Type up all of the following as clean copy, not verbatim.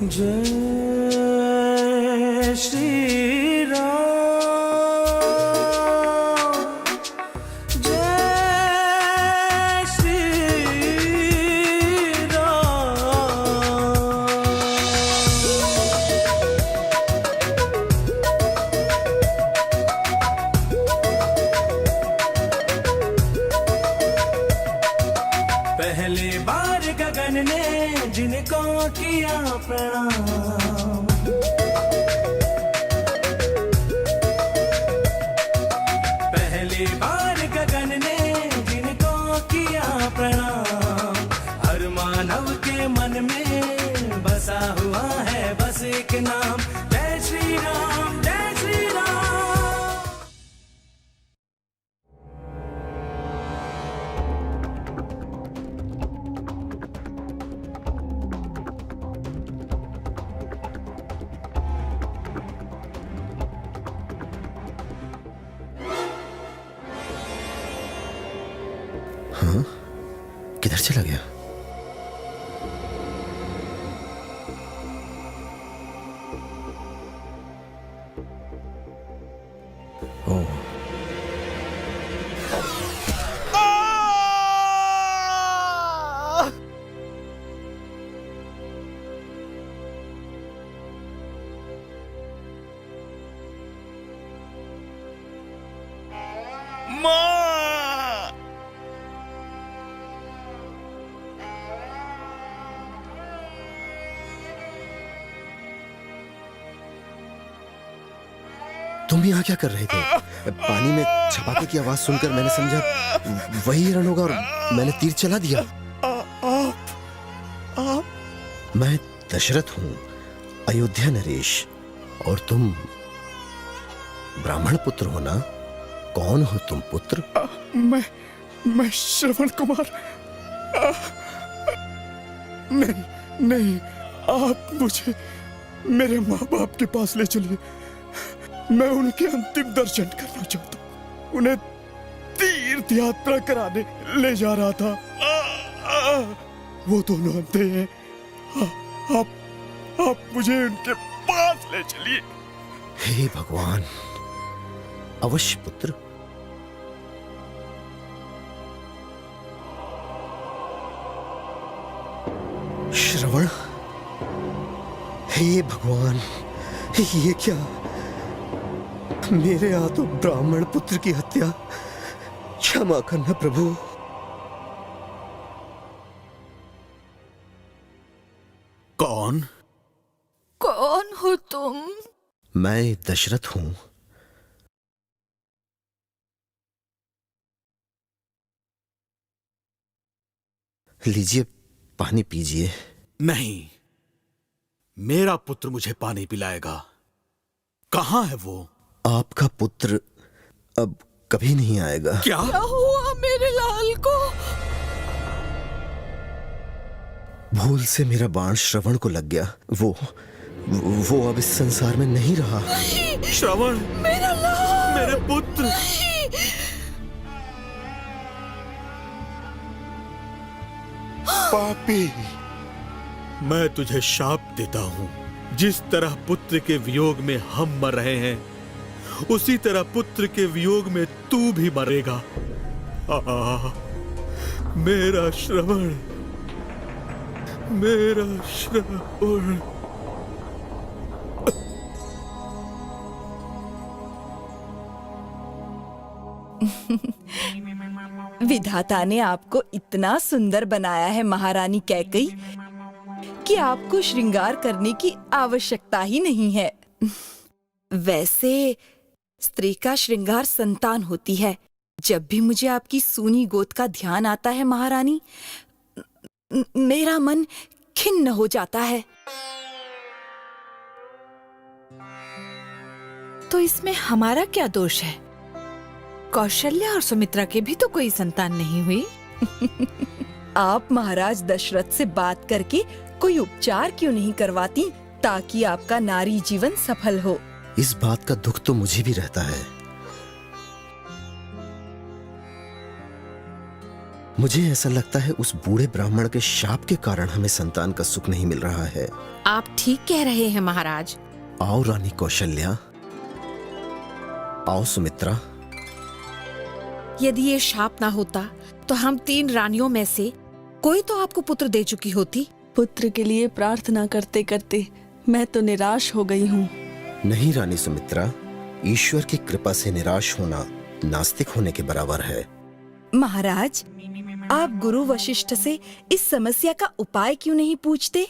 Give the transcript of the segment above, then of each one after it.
जय श्री राम, जय श्री राम। पहली बार गगन ने जिनको किया प्रणाम, पहली बार गगन ने जिनको किया प्रणाम। हर मानव के मन में बसा हुआ है बस एक नाम, जय श्री राम, जय श्री राम। हाँ, किधर चला गया? ओह, तुम यहाँ क्या कर रहे थे? पानी में छपाके की आवाज सुनकर मैंने समझा वही हिरण होगा और मैंने तीर चला दिया। आप मैं दशरथ हूँ, अयोध्या नरेश, और तुम ब्राह्मण पुत्र हो ना? कौन हो तुम पुत्र? मैं श्रवण कुमार। नहीं नहीं, आप मुझे मेरे माँ बाप के पास ले चलिए। मैं उनके अंतिम दर्शन करना चाहता हूँ। उन्हें तीर्थ यात्रा कराने ले जा रहा था। वो दोनों अंधे हैं। आप मुझे उनके पास ले चलिए। हे भगवान, अवश्य पुत्र। श्रवण, हे भगवान, ये क्या? मेरे हाथों ब्राह्मण पुत्र की हत्या। क्षमा करना प्रभु। कौन हो तुम? मैं दशरथ हूं। लीजिए, पानी पीजिए। नहीं, मेरा पुत्र मुझे पानी पिलाएगा। कहाँ है वो? आपका पुत्र अब कभी नहीं आएगा। क्या हुआ मेरे लाल को? भूल से मेरा बाण श्रवण को लग गया। वो अब इस संसार में नहीं रहा। श्रवण, मेरा लाल, मेरे पुत्र। पापी, मैं तुझे शाप देता हूं। जिस तरह पुत्र के वियोग में हम मर रहे हैं, उसी तरह पुत्र के वियोग में तू भी मरेगा। मेरा श्रवण, मेरा श्रवण। विधाता ने आपको इतना सुंदर बनाया है महारानी कैकई कि आपको श्रृंगार करने की आवश्यकता ही नहीं है। वैसे स्त्री का श्रृंगार संतान होती है। जब भी मुझे आपकी सूनी गोद का ध्यान आता है महारानी, मेरा मन खिन्न हो जाता है। तो इसमें हमारा क्या दोष है? कौशल्या और सुमित्रा के भी तो कोई संतान नहीं हुई। आप महाराज दशरथ से बात करके कोई उपचार क्यों नहीं करवाती ताकि आपका नारी जीवन सफल हो? इस बात का दुख तो मुझे भी रहता है। मुझे ऐसा लगता है उस बूढ़े ब्राह्मण के शाप के कारण हमें संतान का सुख नहीं मिल रहा है। आप ठीक कह रहे हैं महाराज। आओ रानी कौशल्या, आओ सुमित्रा। यदि ये शाप ना होता तो हम 3 रानियों में से कोई तो आपको पुत्र दे चुकी होती। पुत्र के लिए प्रार्थना करते करते मैं तो निराश हो गई हूँ। नहीं रानी सुमित्रा, ईश्वर की कृपा से निराश होना नास्तिक होने के बराबर है। महाराज, आप गुरु वशिष्ठ से इस समस्या का उपाय क्यों नहीं पूछते?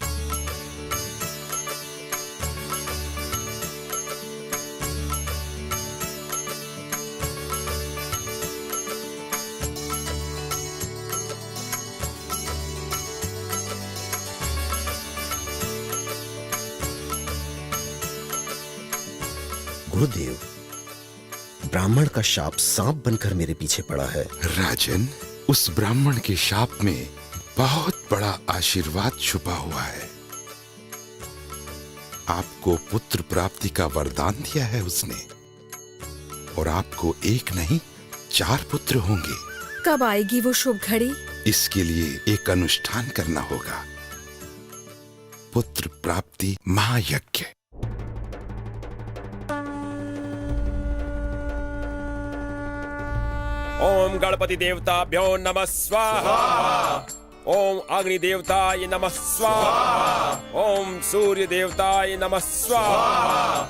गुरुदेव, ब्राह्मण का शाप सांप बनकर मेरे पीछे पड़ा है। राजन, उस ब्राह्मण के शाप में बहुत बड़ा आशीर्वाद छुपा हुआ है। आपको पुत्र प्राप्ति का वरदान दिया है उसने, और आपको 1 नहीं 4 पुत्र होंगे। कब आएगी वो शुभ घड़ी? इसके लिए एक अनुष्ठान करना होगा, पुत्र प्राप्ति महायज्ञ। ओम गणपति देवताभ्यो नमः स्वाहा। ओम अग्नि देवताय नमः स्वाहा। ओम सूर्य देवताय नमः स्वाहा।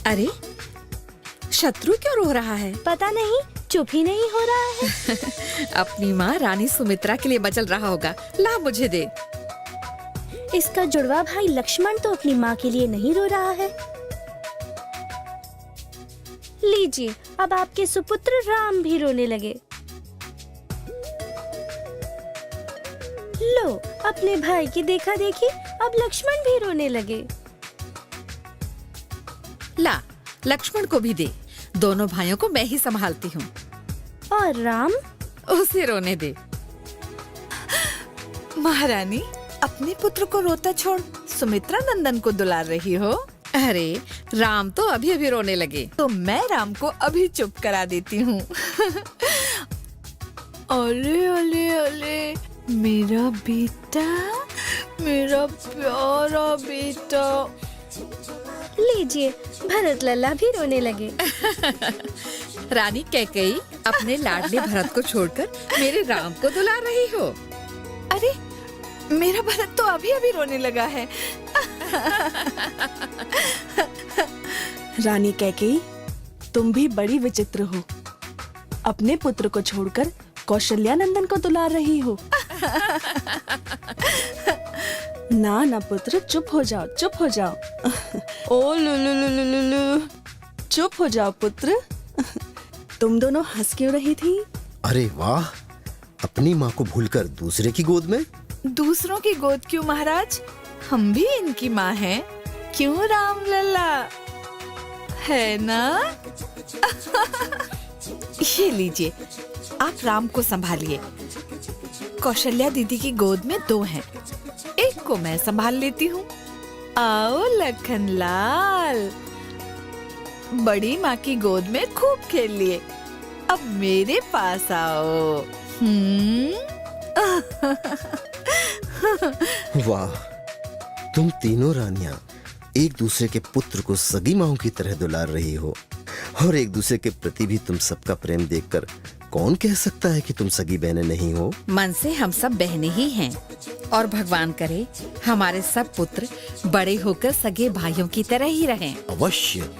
अरे, शत्रु क्यों रो रहा है? पता नहीं, चुप ही नहीं हो रहा है। अपनी माँ रानी सुमित्रा के लिए मचल रहा होगा। ला मुझे दे। इसका जुड़वा भाई लक्ष्मण तो अपनी माँ के लिए नहीं रो रहा है। लीजिए, अब आपके सुपुत्र राम भी रोने लगे। लो, अपने भाई की देखा देखी अब लक्ष्मण भी रोने लगे। ला, लक्ष्मण को भी दे। दोनों भाइयों को मैं ही संभालती हूँ। और राम? उसे रोने दे। महारानी, अपने पुत्र को रोता छोड़ सुमित्रा नंदन को दुलार रही हो। अरे, राम तो अभी अभी रोने लगे। तो मैं राम को अभी चुप करा देती हूँ। अरे अरे अरे, मेरा बेटा, मेरा प्यारा बेटा। लीजिए, भरत लल्ला भी रोने लगे। रानी कैकेयी, अपने लाडले भरत को छोड़कर मेरे राम को दुला रही हो। अरे, मेरा भरत तो अभी अभी रोने लगा है। रानी कैकेयी, तुम भी बड़ी विचित्र हो। अपने पुत्र को छोड़कर कौशल्या नंदन को दुलार रही हो। ना ना पुत्र, चुप हो जाओ, चुप हो जाओ। ओ लुलुलुलुलु, चुप हो जाओ पुत्र। तुम दोनों हंस क्यों रही थी? अरे वाह, अपनी माँ को भूलकर दूसरे की गोद में? दूसरों की गोद क्यों महाराज, हम भी इनकी माँ हैं। क्यों राम लल्ला, है ना? ये लीजिए, आप राम को संभालिए। कौशल्या दीदी की गोद में 2 हैं, एक को मैं संभाल लेती हूँ। आओ लखन लाल, बड़ी माँ की गोद में खूब खेल लिए, अब मेरे पास आओ। वाह, तुम तीनों रानियां एक दूसरे के पुत्र को सगी माओं की तरह दुलार रही हो, और एक दूसरे के प्रति भी तुम सबका प्रेम देखकर कौन कह सकता है कि तुम सगी बहनें नहीं हो? मन से हम सब बहनें ही हैं, और भगवान करे हमारे सब पुत्र बड़े होकर सगे भाइयों की तरह ही रहें। अवश्य।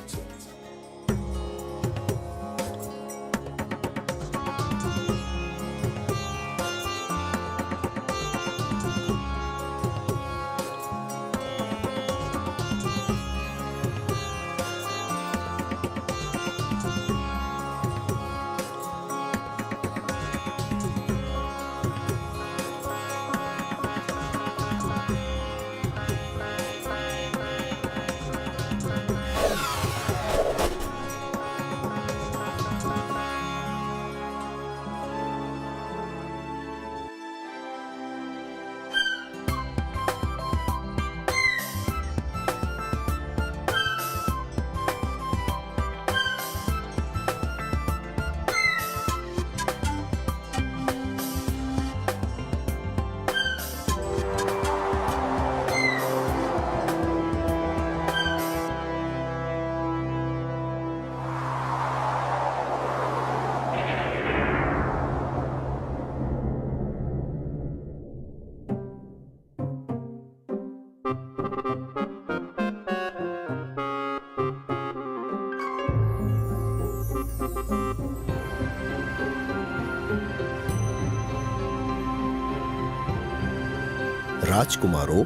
राजकुमारों,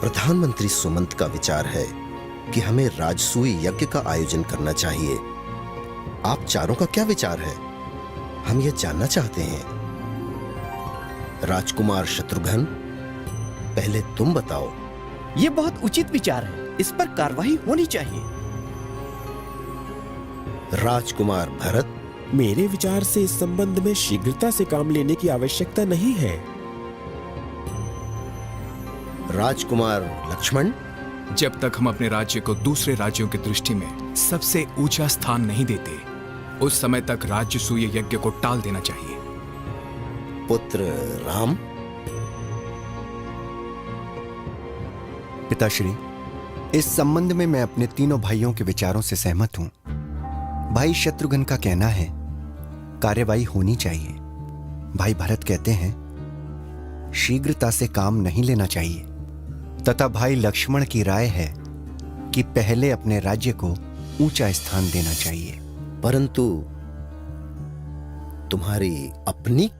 प्रधानमंत्री सुमंत का विचार है कि हमें राजसूय यज्ञ का आयोजन करना चाहिए। आप चारों का क्या विचार है, हम यह जानना चाहते हैं। राजकुमार शत्रुघ्न, पहले तुम बताओ। ये बहुत उचित विचार है, इस पर कार्रवाई होनी चाहिए। राजकुमार भरत, मेरे विचार से इस संबंध में शीघ्रता से काम लेने की आवश्यकता नहीं है। राजकुमार लक्ष्मण, जब तक हम अपने राज्य को दूसरे राज्यों की दृष्टि में सबसे ऊंचा स्थान नहीं देते, उस समय तक राजसूय यज्ञ को टाल देना चाहिए। पुत्र राम। पिताश्री, इस संबंध में मैं अपने तीनों भाइयों के विचारों से सहमत हूं। भाई शत्रुघ्न का कहना है कार्यवाही होनी चाहिए। भाई भरत कहते हैं शीघ्रता से काम नहीं लेना चाहिए, तथा भाई लक्ष्मण की राय है कि पहले अपने राज्य को ऊंचा स्थान देना चाहिए। परंतु तुम्हारी अपनी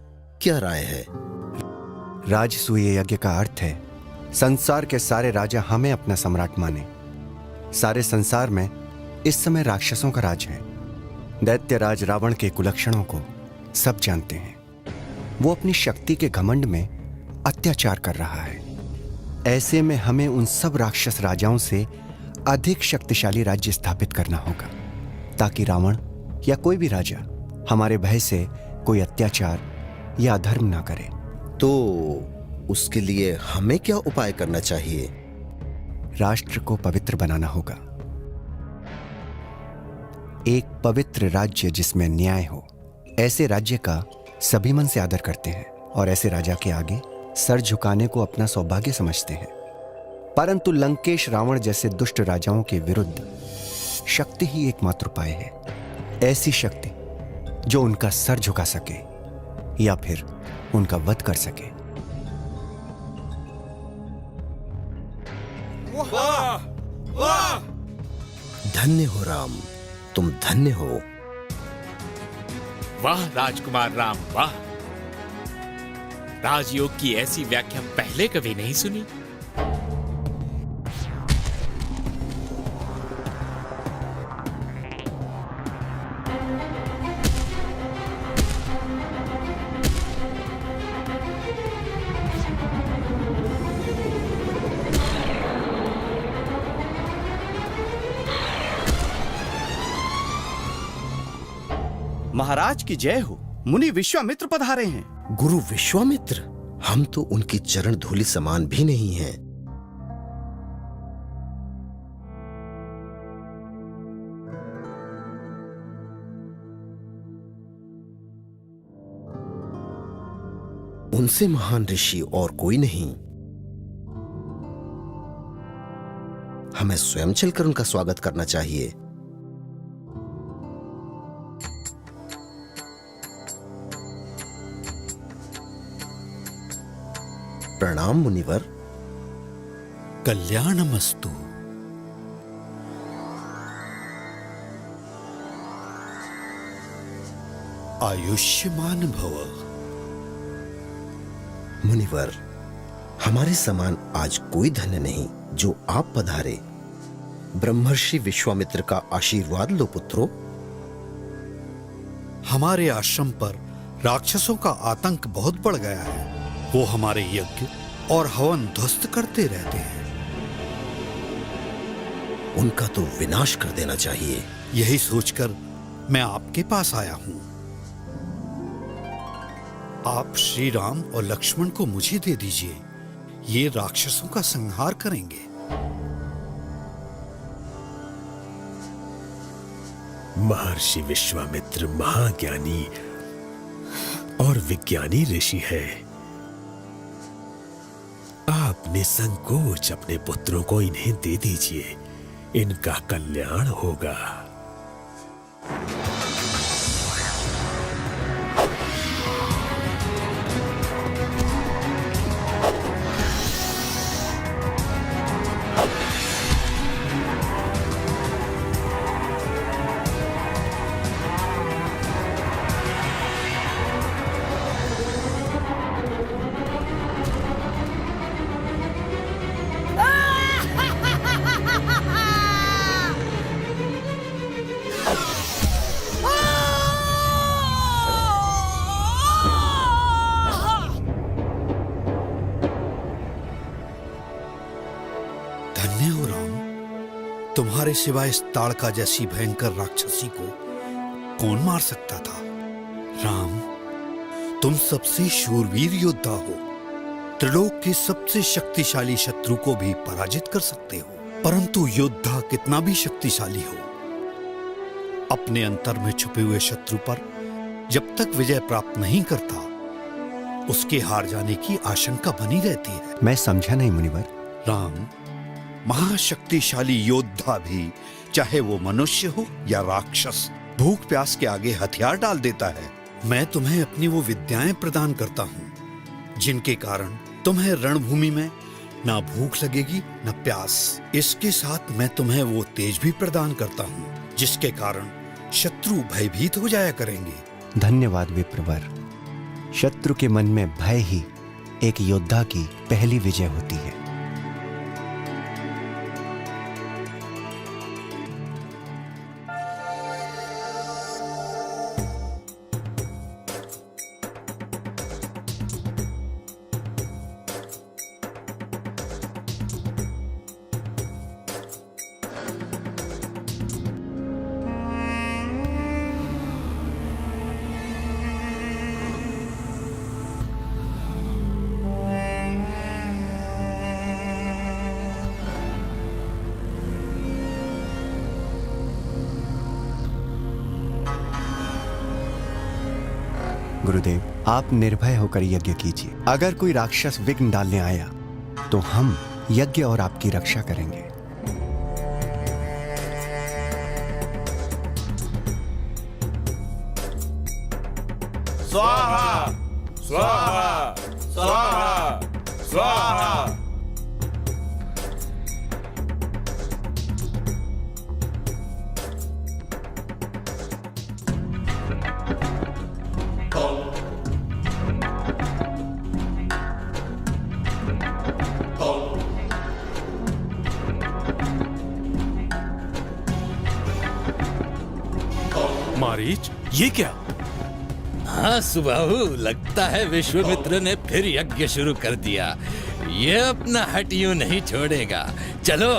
क्या राय है? राजसूय यज्ञ का अर्थ है संसार के सारे राजा हमें अपना सम्राट माने। सारे संसार में इस समय राक्षसों का राज है। दैत्यराज रावण के कुलक्षणों को सब जानते हैं। वो अपनी शक्ति के घमंड में अत्याचार कर रहा है। ऐसे में हमें उन सब राक्षस राजाओं से अधिक शक्तिशाली राज्य स्थापित करना होगा, ताकि रावण या कोई भी राजा हमारे भय से कोई अत्याचार या अधर्म ना करे। तो उसके लिए हमें क्या उपाय करना चाहिए? राष्ट्र को पवित्र बनाना होगा। एक पवित्र राज्य जिसमें न्याय हो, ऐसे राज्य का सभी मन से आदर करते हैं और ऐसे राजा के आगे सर झुकाने को अपना सौभाग्य समझते हैं। परंतु लंकेश रावण जैसे दुष्ट राजाओं के विरुद्ध शक्ति ही एकमात्र उपाय है। ऐसी शक्ति जो उनका सर झुका सके या फिर उनका वध कर सके। वाह! वाह! धन्य हो राम, तुम धन्य हो। वाह राजकुमार राम, वाह! राजयोग की ऐसी व्याख्या पहले कभी नहीं सुनी। महाराज की जय हो। मुनि विश्वामित्र पधारे हैं। गुरु विश्वामित्र? हम तो उनकी चरण धूलि समान भी नहीं हैं। उनसे महान ऋषि और कोई नहीं। हमें स्वयं चलकर उनका स्वागत करना चाहिए। प्रणाम मुनिवर। कल्याणमस्तु। आयुष्मान भव। मुनिवर, हमारे समान आज कोई धन्य नहीं जो आप पधारे। ब्रह्मर्षि विश्वामित्र का आशीर्वाद लो पुत्रो। हमारे आश्रम पर राक्षसों का आतंक बहुत बढ़ गया है। वो हमारे यज्ञ और हवन ध्वस्त करते रहते हैं। उनका तो विनाश कर देना चाहिए। यही सोचकर मैं आपके पास आया हूं। आप श्री राम और लक्ष्मण को मुझे दे दीजिए। ये राक्षसों का संहार करेंगे। महर्षि विश्वामित्र महाज्ञानी और विज्ञानी ऋषि है। आप निसंकोच अपने पुत्रों को इन्हें दे दीजिए। इनका कल्याण होगा। तुम्हारे सिवाय इस ताड़का जैसी भयंकर राक्षसी को कौन मार सकता था? राम, तुम सबसे शूरवीर योद्धा हो। त्रिलोक के सबसे शक्तिशाली शत्रु को भी पराजित कर सकते हो। परंतु योद्धा कितना भी शक्तिशाली हो, अपने अंतर में छुपे हुए शत्रु पर जब तक विजय प्राप्त नहीं करता, उसके हार जाने की आशंका बनी रहती है। मैं समझा नहीं मुनिवर। राम, महाशक्तिशाली योद्धा भी, चाहे वो मनुष्य हो या राक्षस, भूख प्यास के आगे हथियार डाल देता है। मैं तुम्हें अपनी वो विद्याएं प्रदान करता हूँ जिनके कारण तुम्हें रणभूमि में ना भूख लगेगी ना प्यास। इसके साथ मैं तुम्हें वो तेज भी प्रदान करता हूँ जिसके कारण शत्रु भयभीत हो जाया करेंगे। धन्यवाद विप्रवर। शत्रु के मन में भय ही एक योद्धा की पहली विजय होती है। गुरुदेव, आप निर्भय होकर यज्ञ कीजिए। अगर कोई राक्षस विघ्न डालने आया तो हम यज्ञ और आपकी रक्षा करेंगे। स्वाहा स्वाहा स्वाहा स्वाहा। मारीच, ये क्या? हाँ सुबाहु, लगता है विश्वामित्र ने फिर यज्ञ शुरू कर दिया। ये अपना हट यूं नहीं छोड़ेगा। चलो।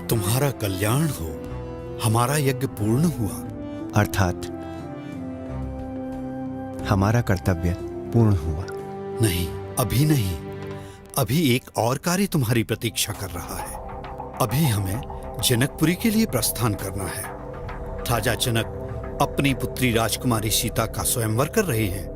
तुम्हारा कल्याण हो, हमारा यज्ञ पूर्ण हुआ। अर्थात हमारा कर्तव्य पूर्ण हुआ। नहीं, अभी नहीं। अभी एक और कार्य तुम्हारी प्रतीक्षा कर रहा है। अभी हमें जनकपुरी के लिए प्रस्थान करना है। राजा जनक अपनी पुत्री राजकुमारी सीता का स्वयंवर कर रहे हैं।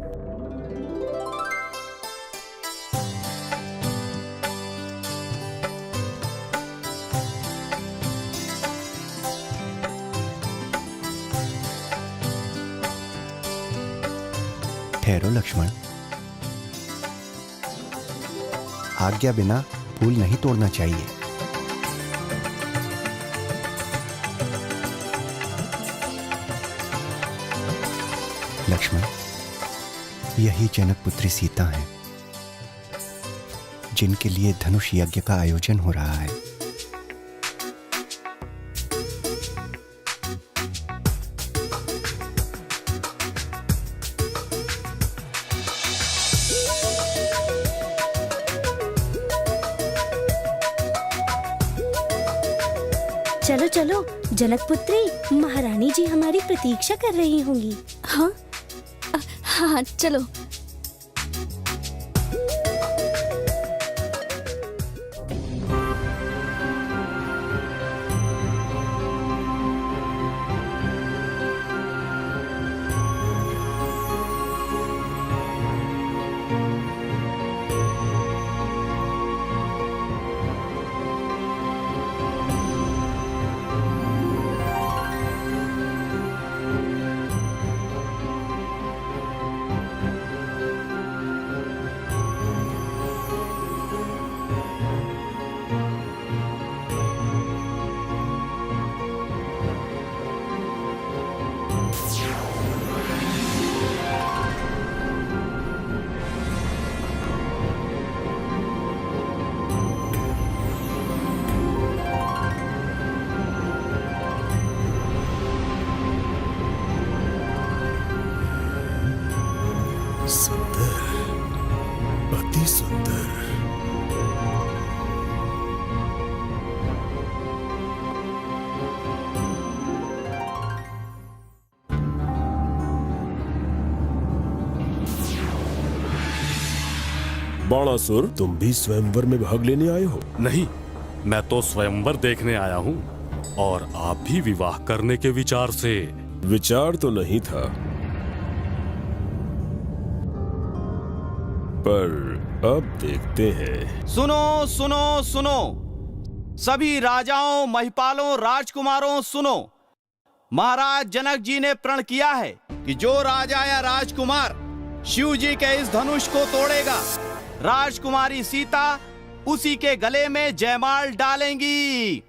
ठहरो लक्ष्मण, आज्ञा बिना फूल नहीं तोड़ना चाहिए। लक्ष्मण, यही जनक पुत्री सीता हैं, जिनके लिए धनुष यज्ञ का आयोजन हो रहा है। चलो चलो जनक पुत्री, महारानी जी हमारी प्रतीक्षा कर रही होंगी। हाँ हाँ चलो। सुंदर, अति सुंदर। बाणासुर, तुम भी स्वयंवर में भाग लेने आए हो? नहीं, मैं तो स्वयंवर देखने आया हूँ। और आप भी विवाह करने के विचार से। विचार तो नहीं था, पर अब देखते हैं। सुनो सुनो सुनो, सभी राजाओं, महिपालों, राजकुमारों सुनो। महाराज जनक जी ने प्रण किया है कि जो राजा या राजकुमार शिव जी के इस धनुष को तोड़ेगा, राजकुमारी सीता उसी के गले में जयमाल डालेंगी।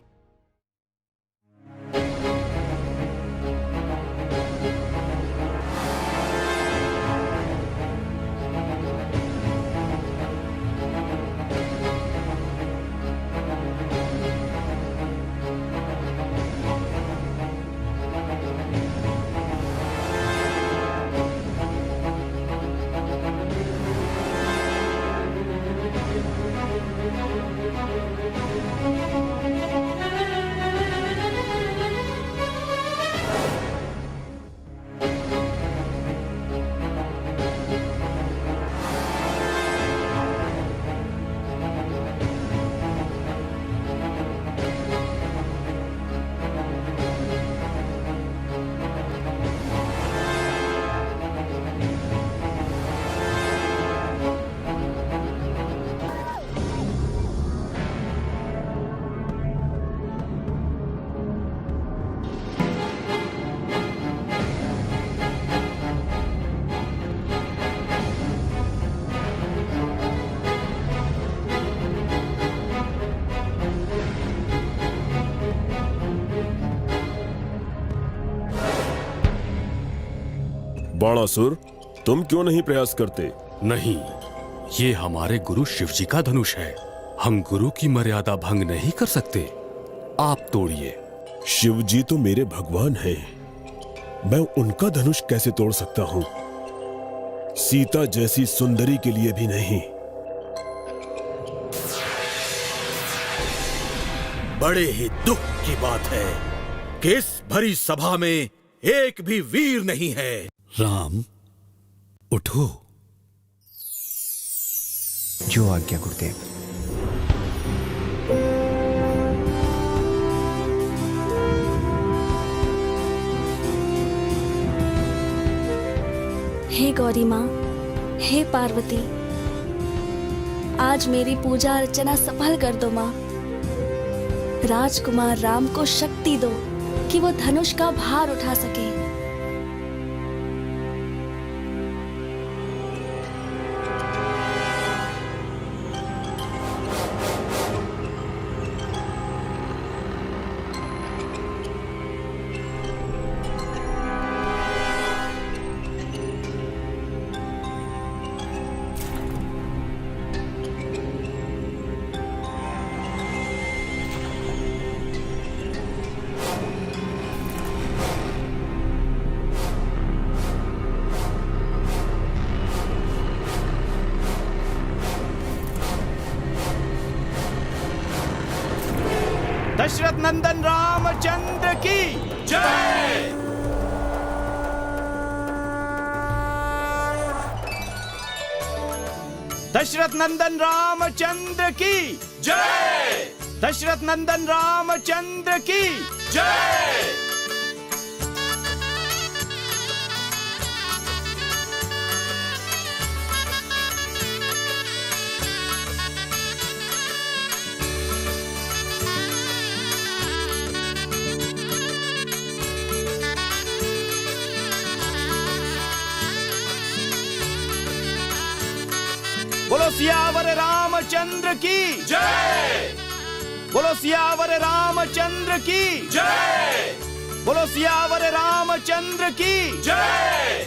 बाणासुर, तुम क्यों नहीं प्रयास करते? नहीं, ये हमारे गुरु शिवजी का धनुष है। हम गुरु की मर्यादा भंग नहीं कर सकते। आप तोड़िए। शिवजी तो मेरे भगवान हैं, मैं उनका धनुष कैसे तोड़ सकता हूं? सीता जैसी सुंदरी के लिए भी नहीं। बड़े ही दुख की बात है कि इस भरी सभा में एक भी वीर नहीं है। राम, उठो। जो आज्ञा गुरुदेव। हे गौरी माँ, हे पार्वती, आज मेरी पूजा अर्चना सफल कर दो माँ। राजकुमार राम को शक्ति दो कि वो धनुष का भार उठा सके। दशरथ नंदन रामचंद्र की जय। दशरथ नंदन रामचंद्र की जय। दशरथ नंदन रामचंद्र की जय। बोलो सियावर रामचंद्र की जय। बोलो सियावर रामचंद्र की जय। बोलो सियावर रामचंद्र की जय।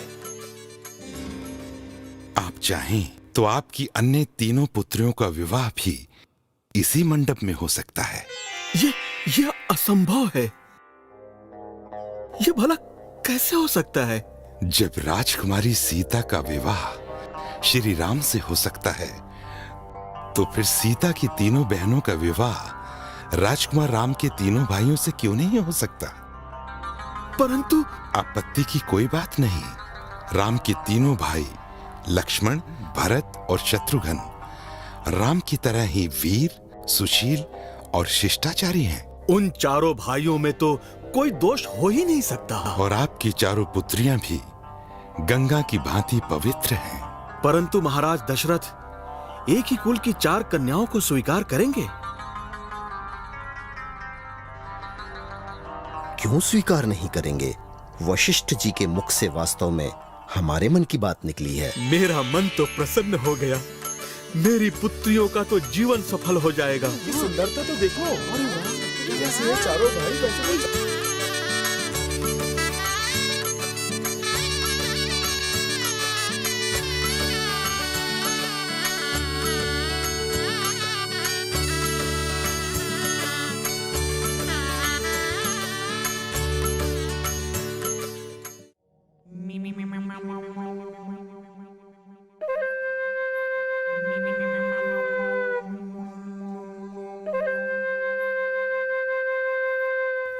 आप चाहें तो आपकी अन्य तीनों पुत्रियों का विवाह भी इसी मंडप में हो सकता है। ये असंभव है। ये भला कैसे हो सकता है? जब राजकुमारी सीता का विवाह श्री राम से हो सकता है, तो फिर सीता की तीनों बहनों का विवाह राजकुमार राम के तीनों भाइयों से क्यों नहीं हो सकता? परंतु आपत्ति की कोई बात नहीं। राम के तीनों भाई लक्ष्मण, भरत और शत्रुघ्न राम की तरह ही वीर, सुशील और शिष्टाचारी हैं। उन चारों भाइयों में तो कोई दोष हो ही नहीं सकता। और आपकी चारों पुत्रियां भी गंगा की भांति पवित्र हैं। परंतु महाराज दशरथ एक ही कुल की 4 कन्याओं को स्वीकार करेंगे? क्यों स्वीकार नहीं करेंगे? वशिष्ठ जी के मुख से वास्तव में हमारे मन की बात निकली है। मेरा मन तो प्रसन्न हो गया। मेरी पुत्रियों का तो जीवन सफल हो जाएगा। सुंदरता तो देखो। अरे वाह, जैसे ये चारों भाई वैसे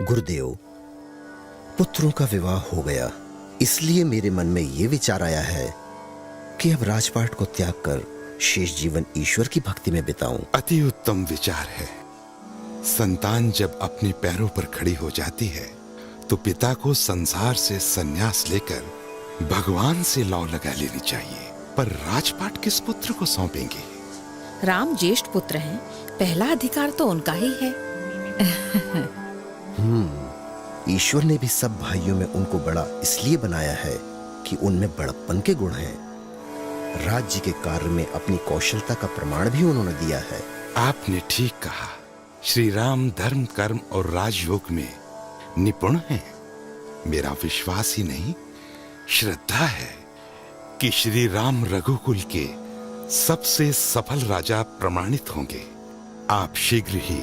गुरुदेव, पुत्रों का विवाह हो गया, इसलिए मेरे मन में यह विचार आया है कि अब राजपाट को त्याग कर शेष जीवन ईश्वर की भक्ति में बिताऊं। अति उत्तम विचार है। संतान जब अपने पैरों पर खड़ी हो जाती है, तो पिता को संसार से संन्यास लेकर भगवान से लौ लगा लेनी चाहिए। पर राजपाट किस पुत्र को सौंपेंगे? राम ज्येष्ठ पुत्र हैं, पहला अधिकार तो उनका ही है। ईश्वर ने भी सब भाइयों में उनको बड़ा इसलिए बनाया है कि उनमें बड़प्पन के गुण हैं। राज्य के कार्य में अपनी कौशलता का प्रमाण भी उन्होंने दिया है। आपने ठीक कहा। श्री राम धर्म, कर्म और राजयोग में निपुण हैं। मेरा विश्वास ही नहीं, श्रद्धा है कि श्री राम रघुकुल के सबसे सफल राजा प्रमाणित होंगे। आप शीघ्र ही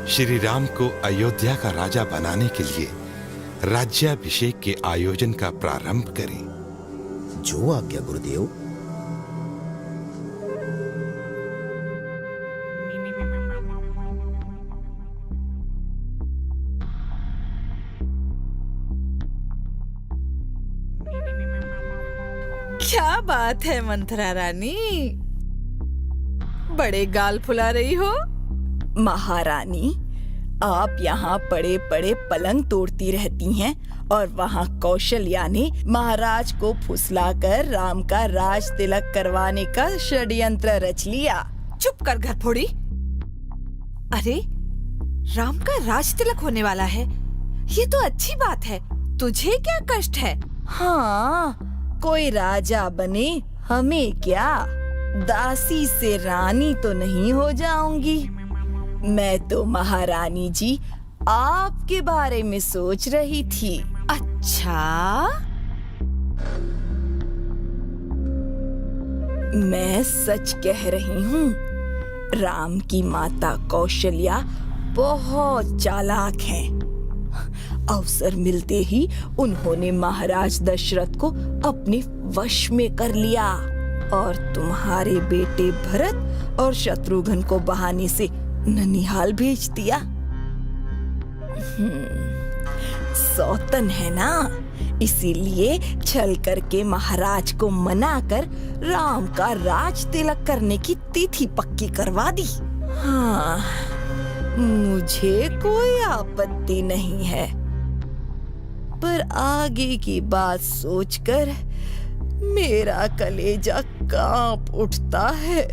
श्री राम को अयोध्या का राजा बनाने के लिए राज्याभिषेक के आयोजन का प्रारंभ करें। जो आज्ञा गुरुदेव। क्या बात है मंथरा रानी, बड़े गाल फुला रही हो। महारानी, आप यहाँ पड़े पड़े पलंग तोड़ती रहती हैं और वहाँ कौशल्या ने महाराज को फुसलाकर राम का राज तिलक करवाने का षड्यंत्र रच लिया। चुप कर घर फोड़ी। अरे राम का राज तिलक होने वाला है, ये तो अच्छी बात है। तुझे क्या कष्ट है? हाँ, कोई राजा बने हमें क्या, दासी से रानी तो नहीं हो जाऊंगी। मैं तो महारानी जी आपके बारे में सोच रही थी। अच्छा, मैं सच कह रही हूँ, राम की माता कौशल्या बहुत चालाक है। अवसर मिलते ही उन्होंने महाराज दशरथ को अपने वश में कर लिया और तुम्हारे बेटे भरत और शत्रुघ्न को बहाने से ननिहाल भेज दिया। सौतन है ना, इसीलिए छल करके महाराज को मनाकर राम का राज तिलक करने की तिथि पक्की करवा दी। हाँ, मुझे कोई आपत्ति नहीं है, पर आगे की बात सोचकर मेरा कलेजा कांप उठता है।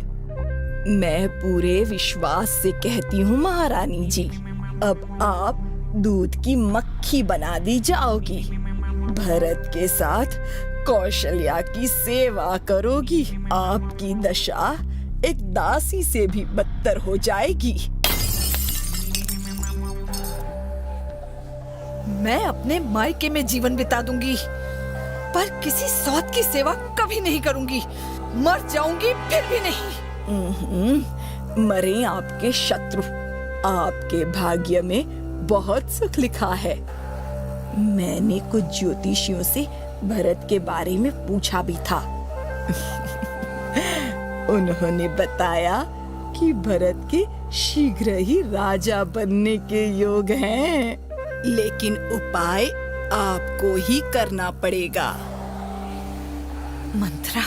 मैं पूरे विश्वास से कहती हूँ महारानी जी, अब आप दूध की मक्खी बना दी जाओगी, भरत के साथ कौशल्या की सेवा करोगी। आपकी दशा एक दासी से भी बदतर हो जाएगी। मैं अपने मायके में जीवन बिता दूंगी, पर किसी सौत की सेवा कभी नहीं करूंगी। मर जाऊंगी फिर भी नहीं। मरे आपके शत्रु, आपके भाग्य में बहुत सुख लिखा है। मैंने कुछ ज्योतिषियों से भरत के बारे में पूछा भी था। उन्होंने बताया कि भरत के शीघ्र ही राजा बनने के योग हैं, लेकिन उपाय आपको ही करना पड़ेगा। मंथरा,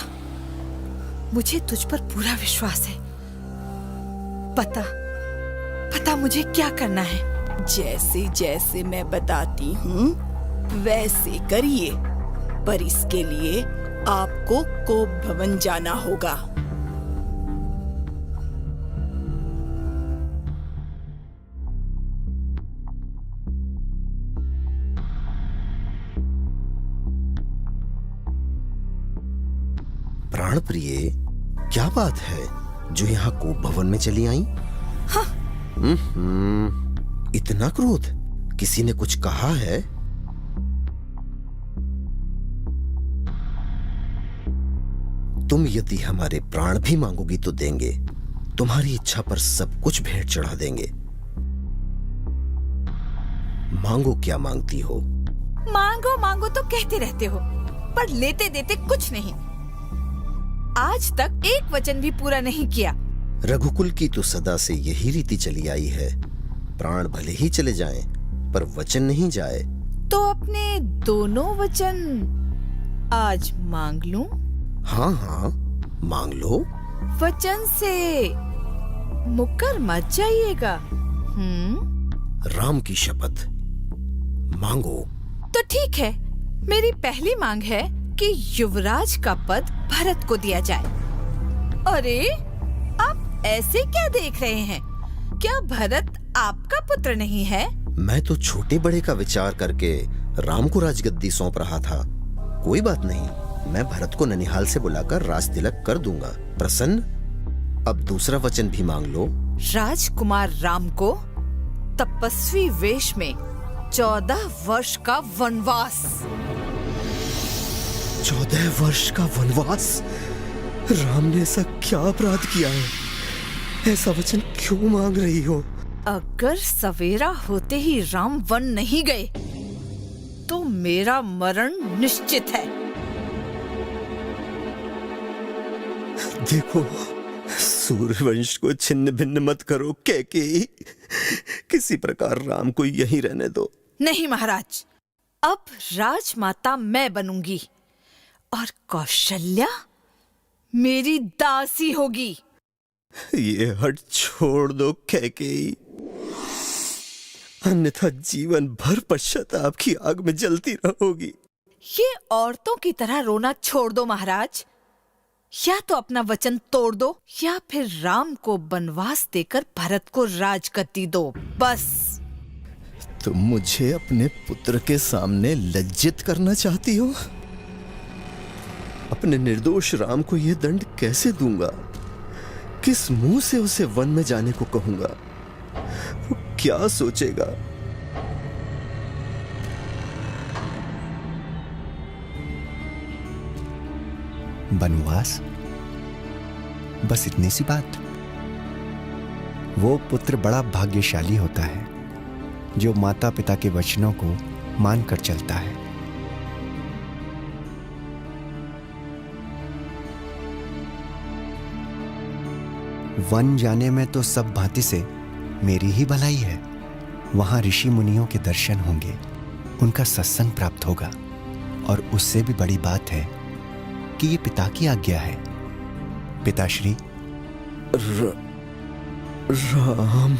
मुझे तुझ पर पूरा विश्वास है। पता मुझे क्या करना है। जैसे जैसे मैं बताती हूँ वैसे करिए, पर इसके लिए आपको कोप भवन जाना होगा। प्राण प्रिय, क्या बात है जो यहाँ कोप भवन में चली आई? हाँ। इतना क्रोध, किसी ने कुछ कहा है? तुम यदि हमारे प्राण भी मांगोगी तो देंगे, तुम्हारी इच्छा पर सब कुछ भेंट चढ़ा देंगे। मांगो, क्या मांगती हो? मांगो मांगो तो कहते रहते हो, पर लेते देते कुछ नहीं। आज तक एक वचन भी पूरा नहीं किया। रघुकुल की तो सदा से यही रीति चली आई है, प्राण भले ही चले जाएं, पर वचन नहीं जाए। तो अपने दोनों वचन आज मांग लूं? हाँ हाँ, मांग लो। वचन से मुकर मत जाइएगा। राम की शपथ, मांगो। तो ठीक है, मेरी पहली मांग है कि युवराज का पद भरत को दिया जाए। अरे, आप ऐसे क्या देख रहे हैं? क्या भरत आपका पुत्र नहीं है? मैं तो छोटे बड़े का विचार करके राम को राजगद्दी सौंप रहा था। कोई बात नहीं, मैं भरत को ननिहाल से बुलाकर राज तिलक कर दूंगा। प्रसन्न, अब दूसरा वचन भी मांग लो। राजकुमार राम को तपस्वी वेश में 14 वर्ष का वनवास। 14 वर्ष का वनवास? राम ने ऐसा क्या अपराध किया है? ऐसा वचन क्यों मांग रही हो? अगर सवेरा होते ही राम वन नहीं गए तो मेरा मरण निश्चित है। देखो, सूर्यवंश को छिन्न भिन्न मत करो कैकेयी। किसी प्रकार राम को यहीं रहने दो। नहीं महाराज, अब राजमाता मैं बनूंगी और कौशल्या मेरी दासी होगी। ये हट छोड़ दो कैकेयी, अन्यथा जीवन भर पश्चाताप की आग में जलती रहोगी। ये औरतों की तरह रोना छोड़ दो महाराज। या तो अपना वचन तोड़ दो या फिर राम को वनवास देकर भरत को राजगद्दी दो, बस। तुम मुझे अपने पुत्र के सामने लज्जित करना चाहती हो? अपने निर्दोष राम को यह दंड कैसे दूंगा? किस मुंह से उसे वन में जाने को कहूंगा? वो क्या सोचेगा? वनवास? बस इतनी सी बात? वो पुत्र बड़ा भाग्यशाली होता है जो माता पिता के वचनों को मानकर चलता है। वन जाने में तो सब भांति से मेरी ही भलाई है। वहां ऋषि मुनियों के दर्शन होंगे, उनका सत्संग प्राप्त होगा, और उससे भी बड़ी बात है कि ये पिता की आज्ञा है। पिताश्री। राम,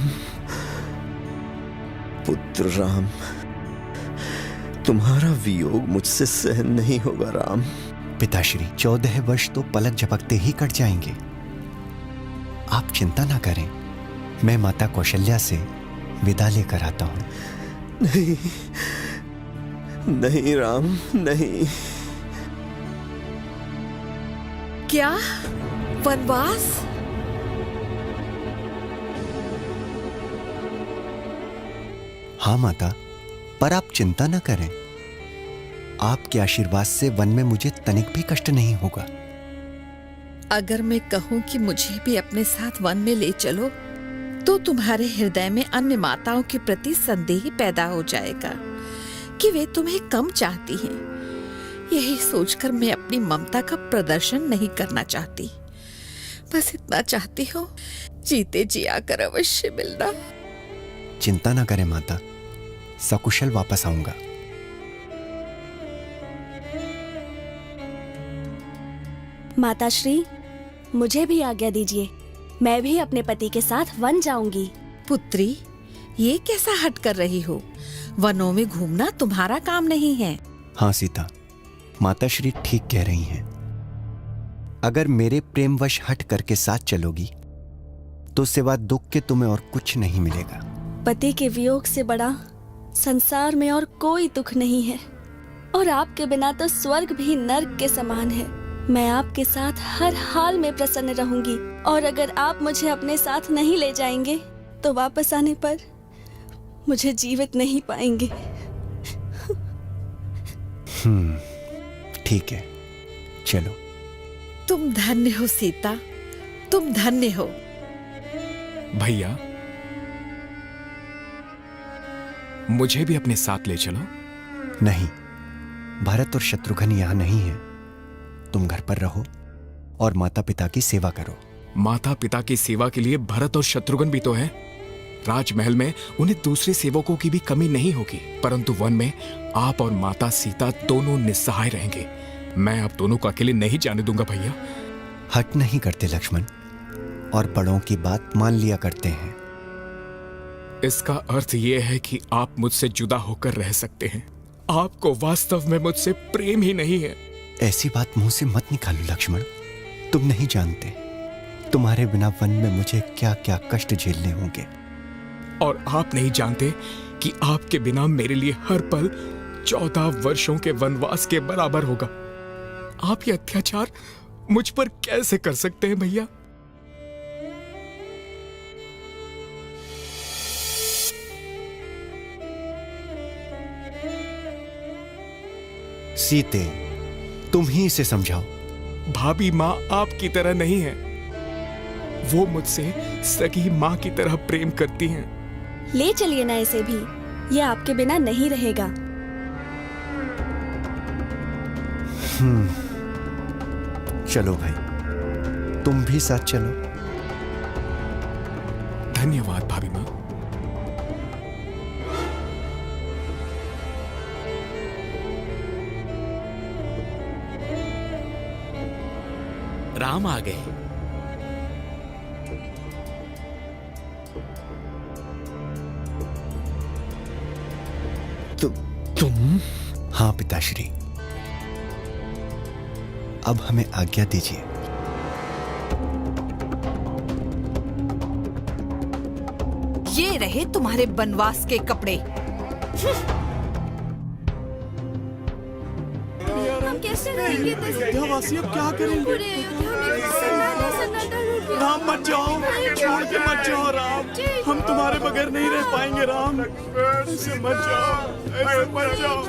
पुत्र राम, तुम्हारा वियोग मुझसे सहन नहीं होगा राम। पिताश्री, 14 वर्ष तो पलक झपकते ही कट जाएंगे। आप चिंता ना करें, मैं माता कौशल्या से विदा लेकर आता हूं। नहीं, नहीं राम, नहीं। क्या वनवास? हाँ माता, पर आप चिंता न करें। आपके आशीर्वाद से वन में मुझे तनिक भी कष्ट नहीं होगा। अगर मैं कहूं कि मुझे भी अपने साथ वन में ले चलो, तो तुम्हारे हृदय में अन्य माताओं के प्रति संदेह पैदा हो जाएगा कि वे तुम्हें कम चाहती हैं। यही सोचकर मैं अपनी ममता का प्रदर्शन नहीं करना चाहती। बस इतना चाहती हूँ, जीते जी आकर अवश्य मिलना। चिंता ना करें माता, सकुशल वापस आऊंगा। माताश्री, मुझे भी आज्ञा दीजिए, मैं भी अपने पति के साथ वन जाऊंगी। पुत्री, ये कैसा हट कर रही हो? वनों में घूमना तुम्हारा काम नहीं है। हाँ सीता, माताश्री ठीक कह रही हैं। अगर मेरे प्रेमवश हट करके साथ चलोगी तो सिवा दुख के तुम्हें और कुछ नहीं मिलेगा। पति के वियोग से बड़ा संसार में और कोई दुख नहीं है, और आपके बिना तो स्वर्ग भी नर्क के समान है। मैं आपके साथ हर हाल में प्रसन्न रहूंगी, और अगर आप मुझे अपने साथ नहीं ले जाएंगे तो वापस आने पर मुझे जीवित नहीं पाएंगे। ठीक है, चलो। तुम धन्य हो सीता, तुम धन्य हो। भैया, मुझे भी अपने साथ ले चलो। नहीं, भरत और शत्रुघ्न यहाँ नहीं है। तुम घर पर रहो और माता पिता की सेवा करो। माता पिता की सेवा के लिए भरत और शत्रुघ्न भी तो है। राजमहल में उन्हें दूसरे सेवकों की भी कमी नहीं होगी, परंतु वन में आप और माता सीता दोनों निस्सहाय रहेंगे। मैं आप दोनों को अकेले नहीं जाने दूंगा भैया। हट नहीं करते लक्ष्मण, और बड़ों की बात मान लिया करते हैं। इसका अर्थ यह है कि आप मुझसे जुदा होकर रह सकते हैं। आपको वास्तव में मुझसे प्रेम ही नहीं है। ऐसी बात मुंह से मत निकालो लक्ष्मण। तुम नहीं जानते तुम्हारे बिना वन में मुझे क्या क्या कष्ट झेलने होंगे। और आप नहीं जानते कि आपके बिना मेरे लिए हर पल 14 वर्षों के वनवास के बराबर होगा। आप ये अत्याचार मुझ पर कैसे कर सकते हैं भैया? सीते, तुम ही इसे समझाओ। भाभी माँ आपकी तरह नहीं है। वो मुझसे सगी माँ की तरह प्रेम करती हैं। ले चलिए ना इसे भी, ये आपके बिना नहीं रहेगा। चलो भाई, तुम भी साथ चलो। धन्यवाद भाभी माँ। राम आ गए। तुम? हाँ पिताश्री, अब हमें आज्ञा दीजिए। ये रहे तुम्हारे बनवास के कपड़े। हम कैसे रहेंगे? अयोध्यावासी अब क्या करेंगे? राम मत जाओ, छोड़ के मत जाओ राम, हम तुम्हारे बगैर नहीं रह पाएंगे राम। ऐसे मत जाओ, ऐसे मत जाओ,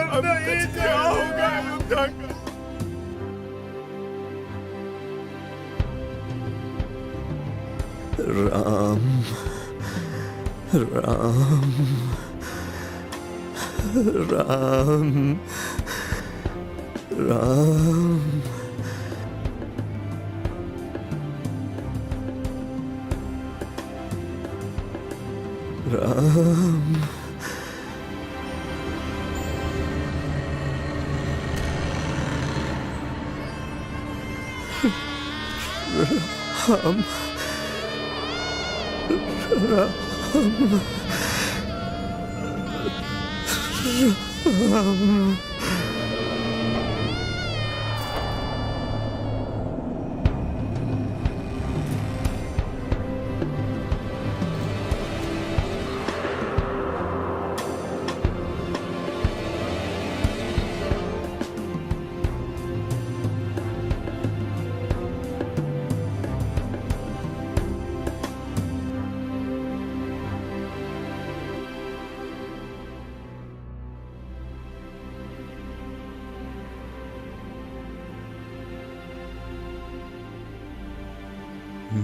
अब क्या होगा अयोध्या का? राम राम राम राम राम राम राम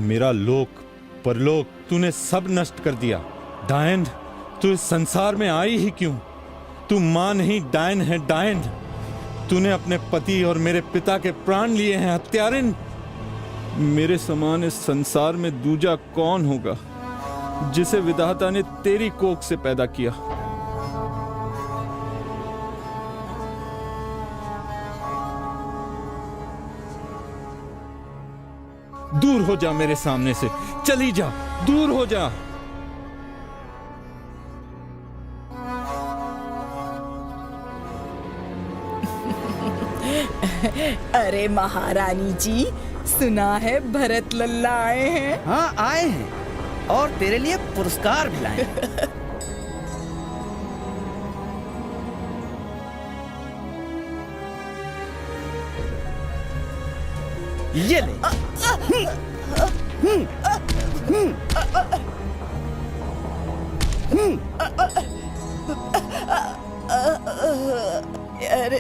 मेरा लोक परलोक तूने सब नष्ट कर दिया। डायन, तू इस संसार में आई ही क्यों? तू मां नहीं, डायन है डायन। तूने अपने पति और मेरे पिता के प्राण लिए हैं, हत्यारिन। मेरे समान इस संसार में दूजा कौन होगा जिसे विधाता ने तेरी कोख से पैदा किया? दूर हो जा मेरे सामने से, चली जा, दूर हो जा। अरे महारानी जी, सुना है भरत लल्ला आए हैं। हाँ आए हैं, और तेरे लिए पुरस्कार भी लाए हैं। ये ले। अरे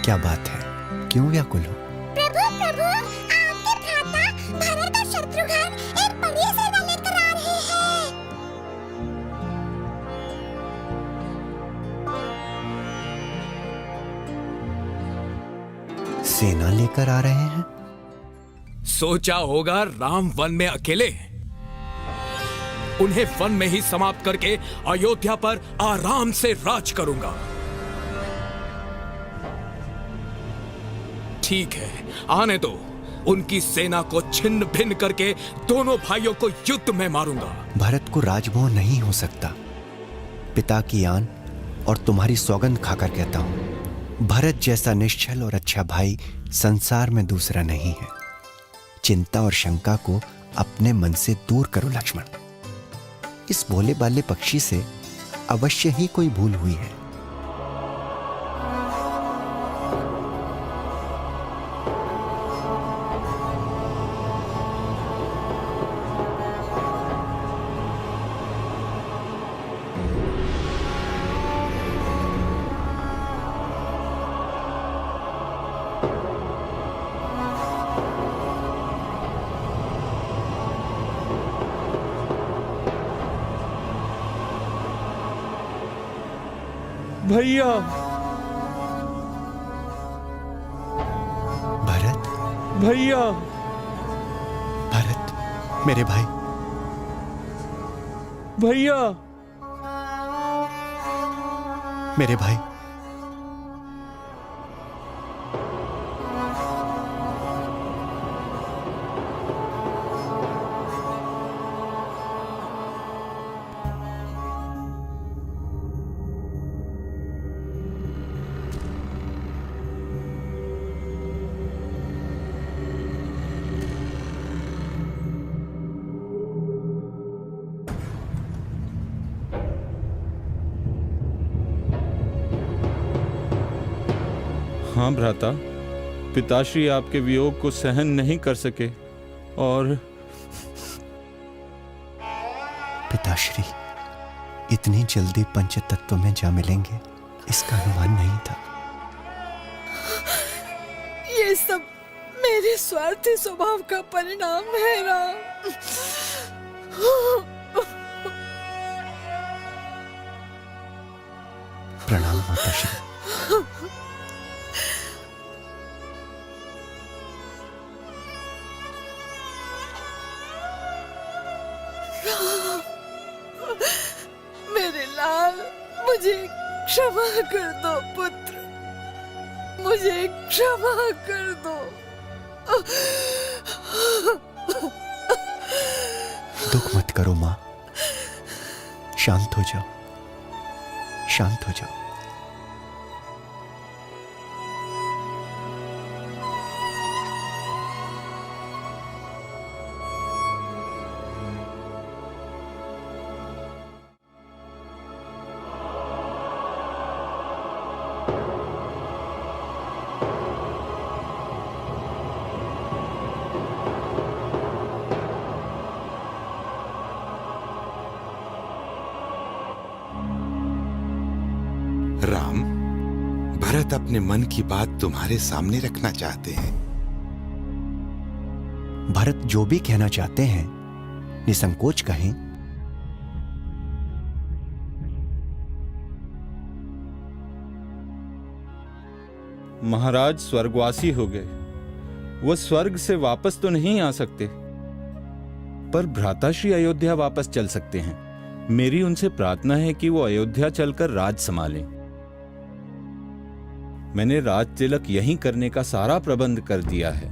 क्या बात है, क्यों व्याकुल हो? प्रभु प्रभु, आपके भ्राता भरत और शत्रुघ्न एक बड़ी सेना लेकर आ रहे हैं। सेना लेकर आ रहे हैं? सोचा होगा राम वन में अकेले, उन्हें वन में ही समाप्त करके अयोध्या पर आराम से राज करूंगा। ठीक है, आने दो। उनकी सेना को छिन्न भिन्न करके दोनों भाइयों को युद्ध में मारूंगा। भरत को राजमोह नहीं हो सकता। पिता की आन और तुम्हारी सौगंध खाकर कहता हूं, भरत जैसा निश्चल और अच्छा भाई संसार में दूसरा नहीं है। चिंता और शंका को अपने मन से दूर करो लक्ष्मण। इस भोले बाले पक्षी से अवश्य ही कोई भूल हुई है। भैया। भरत, भैया। भरत, मेरे भाई। भैया, मेरे भाई। हाँ भ्राता, पिताश्री आपके वियोग को सहन नहीं कर सके और पिताश्री इतनी जल्दी पंचतत्व में जा मिलेंगे, इसका अनुमान नहीं था। ये सब मेरे स्वार्थी स्वभाव का परिणाम है राम। प्रणाम माताश्री। मेरे लाल, मुझे क्षमा कर दो पुत्र, मुझे क्षमा कर दो। दुख मत करो मां, शांत हो जाओ, शांत हो जाओ। राम, भरत अपने मन की बात तुम्हारे सामने रखना चाहते हैं। भरत जो भी कहना चाहते हैं निसंकोच कहें। महाराज स्वर्गवासी हो गए, वो स्वर्ग से वापस तो नहीं आ सकते, पर भ्राताश्री अयोध्या वापस चल सकते हैं। मेरी उनसे प्रार्थना है कि वो अयोध्या चलकर राज संभालें। मैंने राज तिलक यहीं करने का सारा प्रबंध कर दिया है।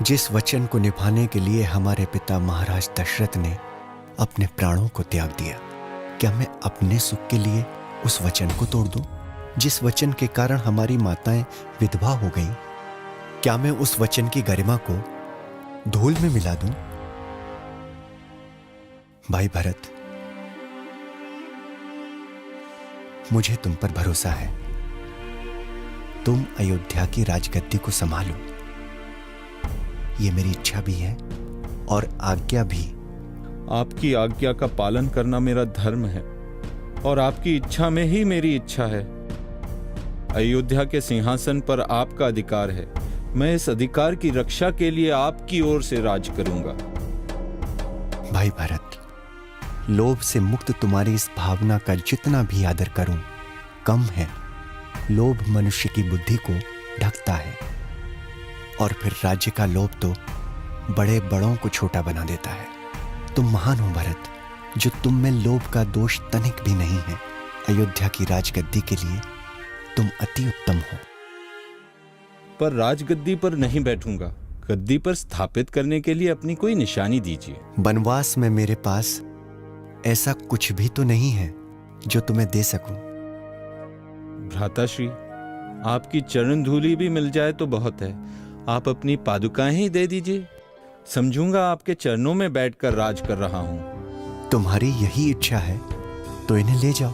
जिस वचन को निभाने के लिए हमारे पिता महाराज दशरथ ने अपने प्राणों को त्याग दिया, क्या मैं अपने सुख के लिए उस वचन को तोड़ दूं? जिस वचन के कारण हमारी माताएं विधवा हो गईं, क्या मैं उस वचन की गरिमा को धूल में मिला दूं? भाई भरत, मुझे तुम पर भरोसा है। तुम अयोध्या की राजगद्दी को संभालो, ये मेरी इच्छा भी है और आज्ञा भी। आपकी आज्ञा का पालन करना मेरा धर्म है और आपकी इच्छा में ही मेरी इच्छा है। अयोध्या के सिंहासन पर आपका अधिकार है। मैं इस अधिकार की रक्षा के लिए आपकी ओर से राज करूंगा। भाई भरत, लोभ से मुक्त तुम्हारी इस भावना का जितना भी आदर करूं कम है। लोभ मनुष्य की बुद्धि को ढकता है और फिर राज्य का लोभ तो बड़े बड़ों को छोटा बना देता है। तुम महान हो भरत, जो तुम में लोभ का दोष तनिक भी नहीं है। अयोध्या की राजगद्दी के लिए तुम अति उत्तम हो। पर राजगद्दी पर नहीं बैठूंगा। गद्दी पर स्थापित करने के लिए अपनी कोई निशानी दीजिए। वनवास में मेरे पास ऐसा कुछ भी तो नहीं है जो तुम्हें दे सकूं। भ्राताश्री, आपकी चरण धूलि भी मिल जाए तो बहुत है। आप अपनी पादुकाएं ही दे दीजिए। समझूंगा आपके चरणों में बैठकर राज कर रहा हूं। तुम्हारी यही इच्छा है तो इन्हें ले जाओ।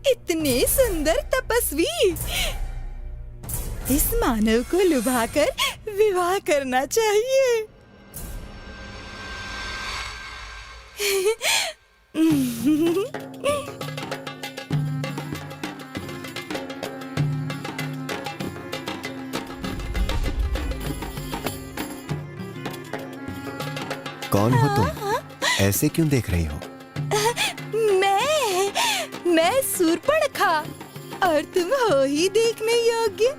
इतने सुंदर तपस्वी, इस मानव को लुभाकर विवाह करना चाहिए। कौन हो तुम? ऐसे क्यों देख रही हो? मैं शूर्पणखा, और तुम हो ही देखने योग्य।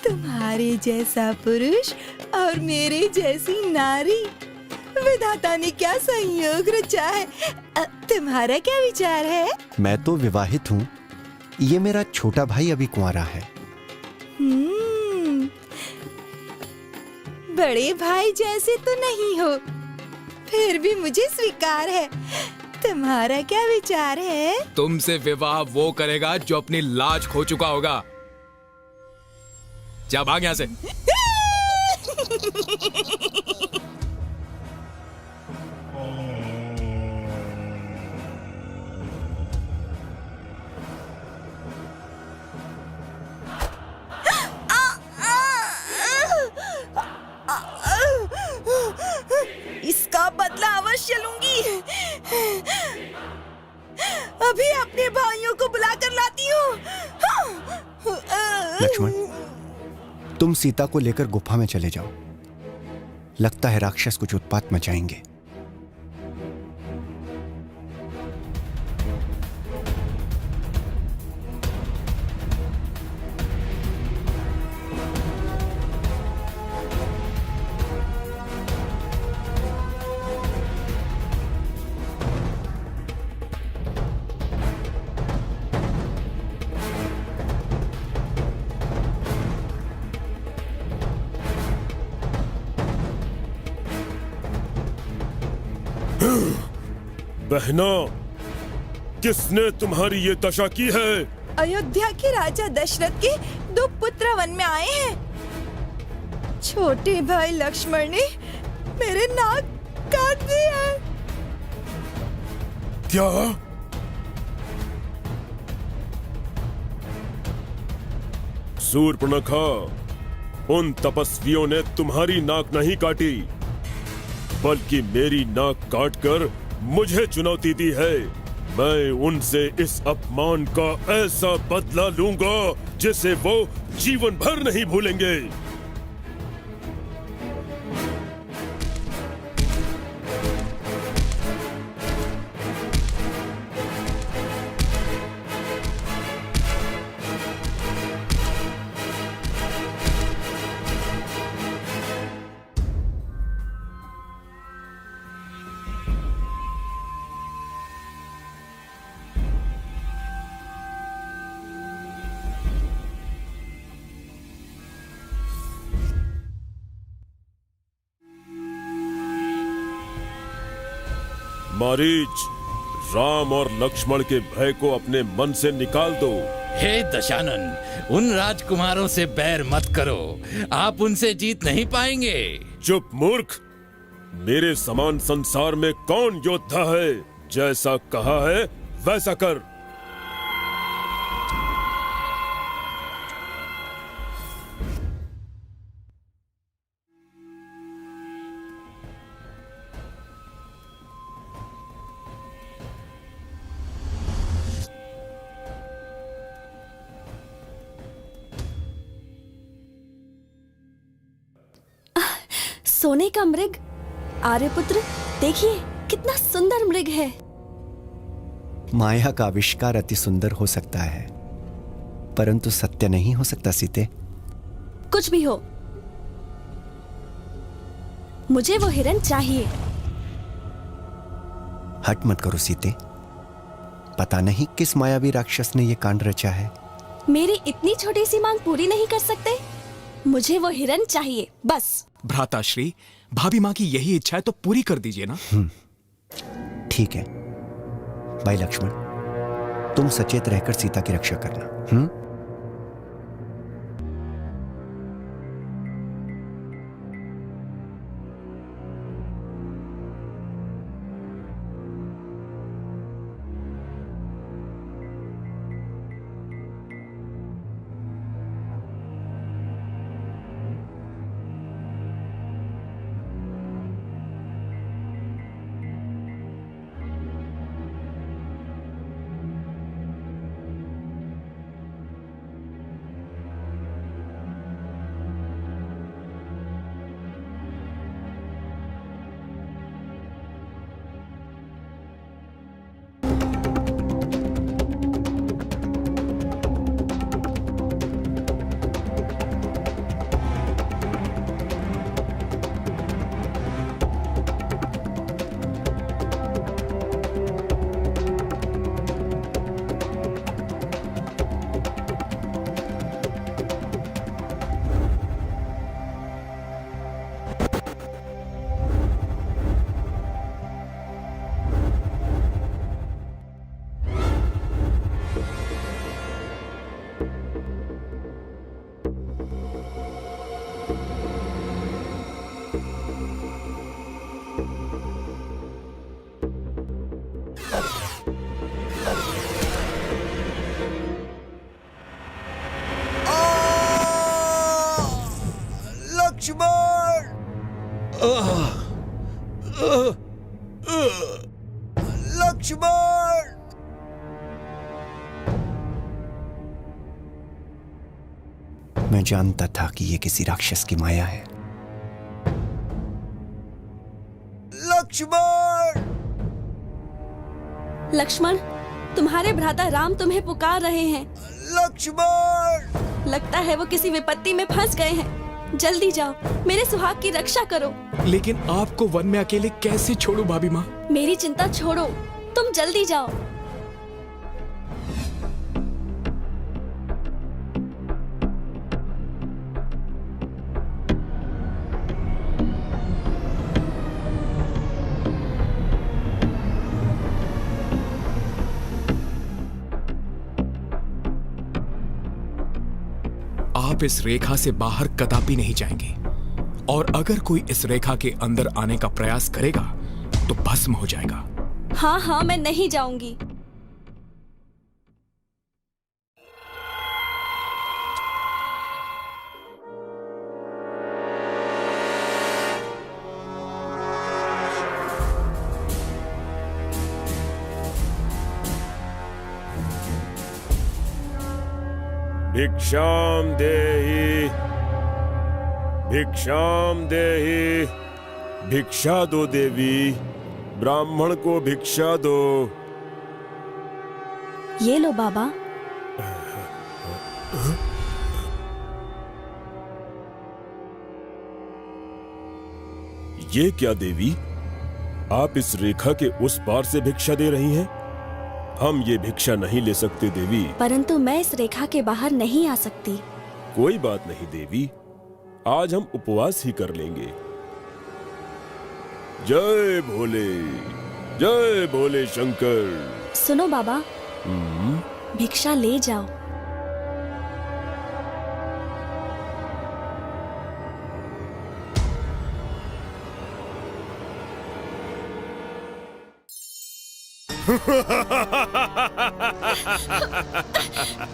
तुम्हारे जैसा पुरुष और मेरे जैसी नारी, विधाता ने क्या संयोग रचा है। तुम्हारा क्या विचार है? मैं तो विवाहित हूँ। ये मेरा छोटा भाई अभी कुंवारा है। बड़े भाई जैसे तो नहीं हो, फिर भी मुझे स्वीकार है। तुम्हारा क्या विचार है? तुमसे विवाह वो करेगा जो अपनी लाज खो चुका होगा। जा भाग यहाँ से। इसका बदला अवश्य लूंगी। अभी अपने भाइयों को बुलाकर लाती हूँ। लक्ष्मण, तुम सीता को लेकर गुफा में चले जाओ। लगता है राक्षस कुछ उत्पात मचाएंगे। बहना, किसने तुम्हारी ये दशा की है? अयोध्या के राजा दशरथ के 2 पुत्र वन में आए हैं। छोटे भाई लक्ष्मण ने मेरे नाक काट दिया। क्या? शूर्पणखा, उन तपस्वियों ने तुम्हारी नाक नहीं काटी, बल्कि मेरी नाक काटकर मुझे चुनौती दी है। मैं उनसे इस अपमान का ऐसा बदला लूंगा जिसे वो जीवन भर नहीं भूलेंगे। मारीच, राम और लक्ष्मण के भय को अपने मन से निकाल दो। हे दशानन, उन राजकुमारों से बैर मत करो। आप उनसे जीत नहीं पाएंगे। चुप मूर्ख! मेरे समान संसार में कौन योद्धा है? जैसा कहा है वैसा कर। सोने का मृग। आर्यपुत्र, देखिए कितना सुंदर मृग है। माया का आविष्कार अति सुंदर हो सकता है, परंतु सत्य नहीं हो सकता सीते। कुछ भी हो, मुझे वो हिरन चाहिए। हट मत करो सीते। पता नहीं किस मायावी राक्षस ने ये कांड रचा है। मेरी इतनी छोटी सी मांग पूरी नहीं कर सकते? मुझे वो हिरन चाहिए, बस। भ्राताश्री, भाभी माँ की यही इच्छा है तो पूरी कर दीजिए ना। ठीक है भाई लक्ष्मण, तुम सचेत रहकर सीता की रक्षा करना। लक्ष्मण! मैं जानता था कि ये किसी राक्षस की माया है। लक्ष्मण! लक्ष्मण, तुम्हारे भ्राता राम तुम्हें पुकार रहे हैं। लक्ष्मण! लगता है वो किसी विपत्ति में फंस गए हैं। जल्दी जाओ, मेरे सुहाग की रक्षा करो। लेकिन आपको वन में अकेले कैसे छोड़ूं भाभी माँ? मेरी चिंता छोड़ो, तुम जल्दी जाओ। आप इस रेखा से बाहर कदापि नहीं जाएंगे, और अगर कोई इस रेखा के अंदर आने का प्रयास करेगा तो भस्म हो जाएगा। हाँ हाँ, मैं नहीं जाऊंगी। भिक्षाम देहि, भिक्षाम देहि। भिक्षा दो देवी, ब्राह्मण को भिक्षा दो। ये लो बाबा। ये क्या देवी, आप इस रेखा के उस पार से भिक्षा दे रही हैं? हम ये भिक्षा नहीं ले सकते देवी। परंतु मैं इस रेखा के बाहर नहीं आ सकती। कोई बात नहीं देवी, आज हम उपवास ही कर लेंगे। जय भोले, जय भोले शंकर। सुनो बाबा, भिक्षा ले जाओ।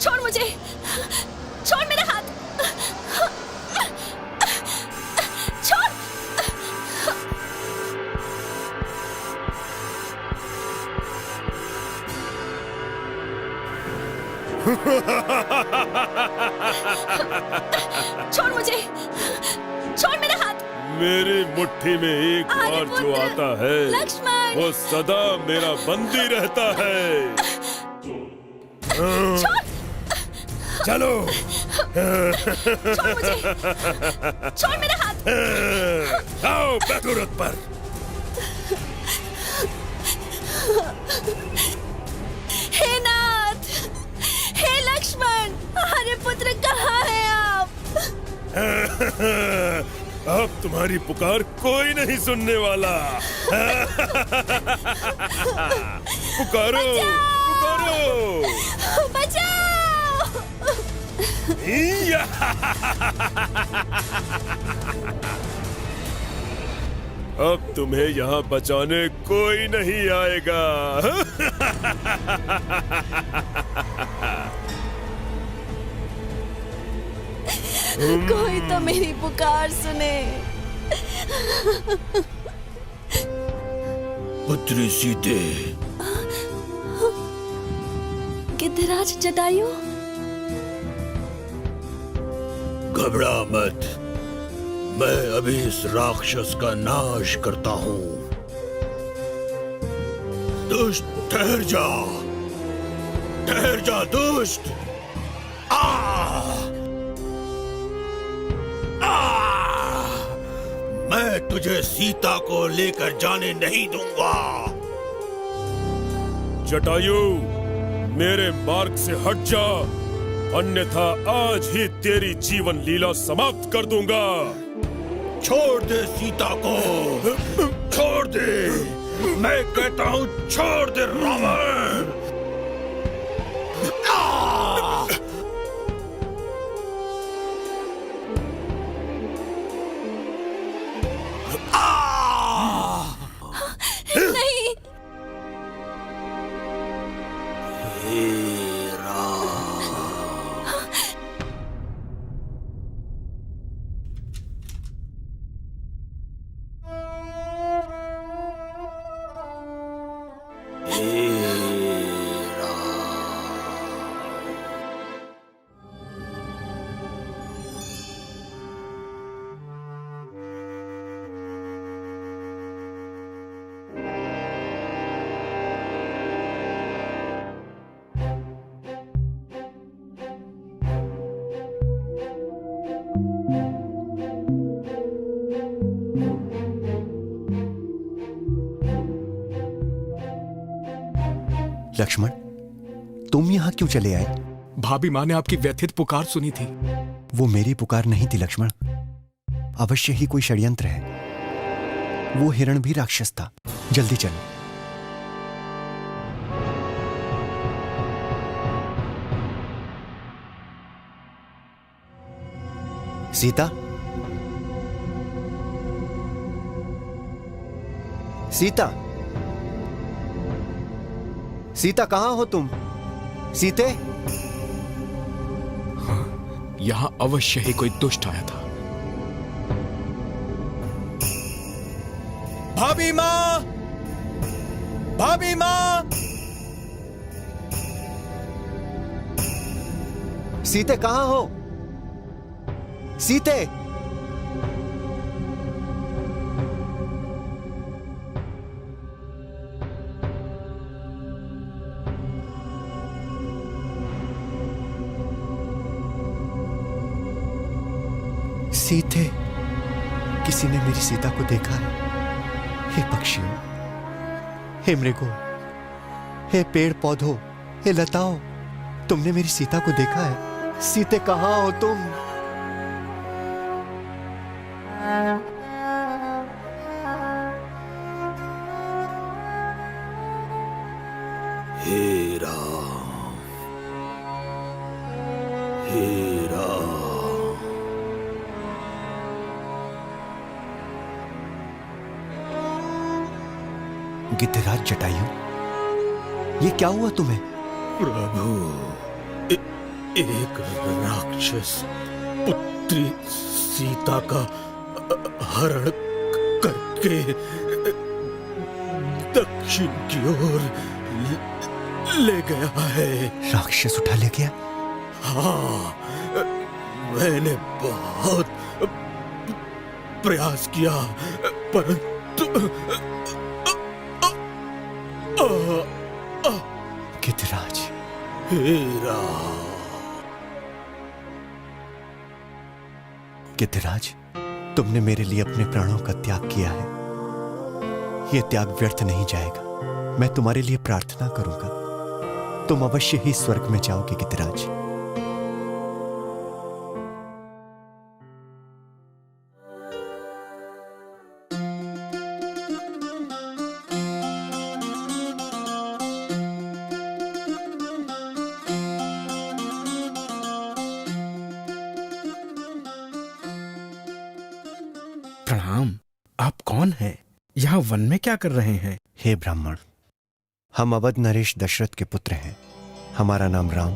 छोड़ मुझे, छोड़ मेरे हाथ, छोड़। छोड़ मुझे, छोड़ मेरे हाथ। मेरी मुट्ठी में एक बार जो आता है लक्ष्मण, वो सदा मेरा बंदी रहता है। छोड़। चलो। छोड़ मुझे, छोड़ मेरे हाथ। आओ बैठो रथ पर। हे नाथ, हे लक्ष्मण, हमारे पुत्र कहाँ हैं आप? अब तुम्हारी पुकार कोई नहीं सुनने वाला। पुकारो, पुकारो। बचाओ! अब तुम्हें यहाँ बचाने कोई नहीं आएगा। कोई तो मेरी पुकार सुने। पुत्री सीते। गिद्धराज जटायु। घबरा मत, मैं अभी इस राक्षस का नाश करता हूँ। दुष्ट ठहर जा, ठहर जा दुष्ट। मैं तुझे सीता को लेकर जाने नहीं दूंगा। जटायु, मेरे मार्ग से हट जा, अन्यथा आज ही तेरी जीवन लीला समाप्त कर दूंगा। छोड़ दे सीता को, छोड़ दे। मैं कहता हूँ छोड़ दे रावण। नहीं। लक्ष्मण, तुम यहां क्यों चले आए? भाभी माँ ने आपकी व्यथित पुकार सुनी थी। वो मेरी पुकार नहीं थी लक्ष्मण, अवश्य ही कोई षड्यंत्र है। वो हिरण भी राक्षस था। जल्दी चलो। सीता, सीता, सीता, कहां हो तुम? सीते? हाँ, यहां अवश्य ही कोई दुष्ट आया था। भाभी माँ, भाभी माँ, सीते कहां हो? सीते! सीते, किसी ने मेरी सीता को देखा है? हे पक्षियों, हे मृगों, हे पेड़ पौधों, हे लताओं, तुमने मेरी सीता को देखा है? सीते कहां हो तुम? हे राम, हे राम। गिद्धराज जटायु, ये क्या हुआ तुम्हें? प्रभु, एक राक्षस पुत्री सीता का हरण करके दक्षिण की ओर ले गया है। राक्षस उठा ले गया? हाँ, मैंने बहुत प्रयास किया, परंतु गिद्धराज, हे राम। गिद्धराज, तुमने मेरे लिए अपने प्राणों का त्याग किया है। यह त्याग व्यर्थ नहीं जाएगा। मैं तुम्हारे लिए प्रार्थना करूंगा, तुम अवश्य ही स्वर्ग में जाओगे गिद्धराज। प्रणाम। आप कौन हैं? यहाँ वन में क्या कर रहे हैं? हे ब्राह्मण, हम अवध नरेश दशरथ के पुत्र हैं। हमारा नाम राम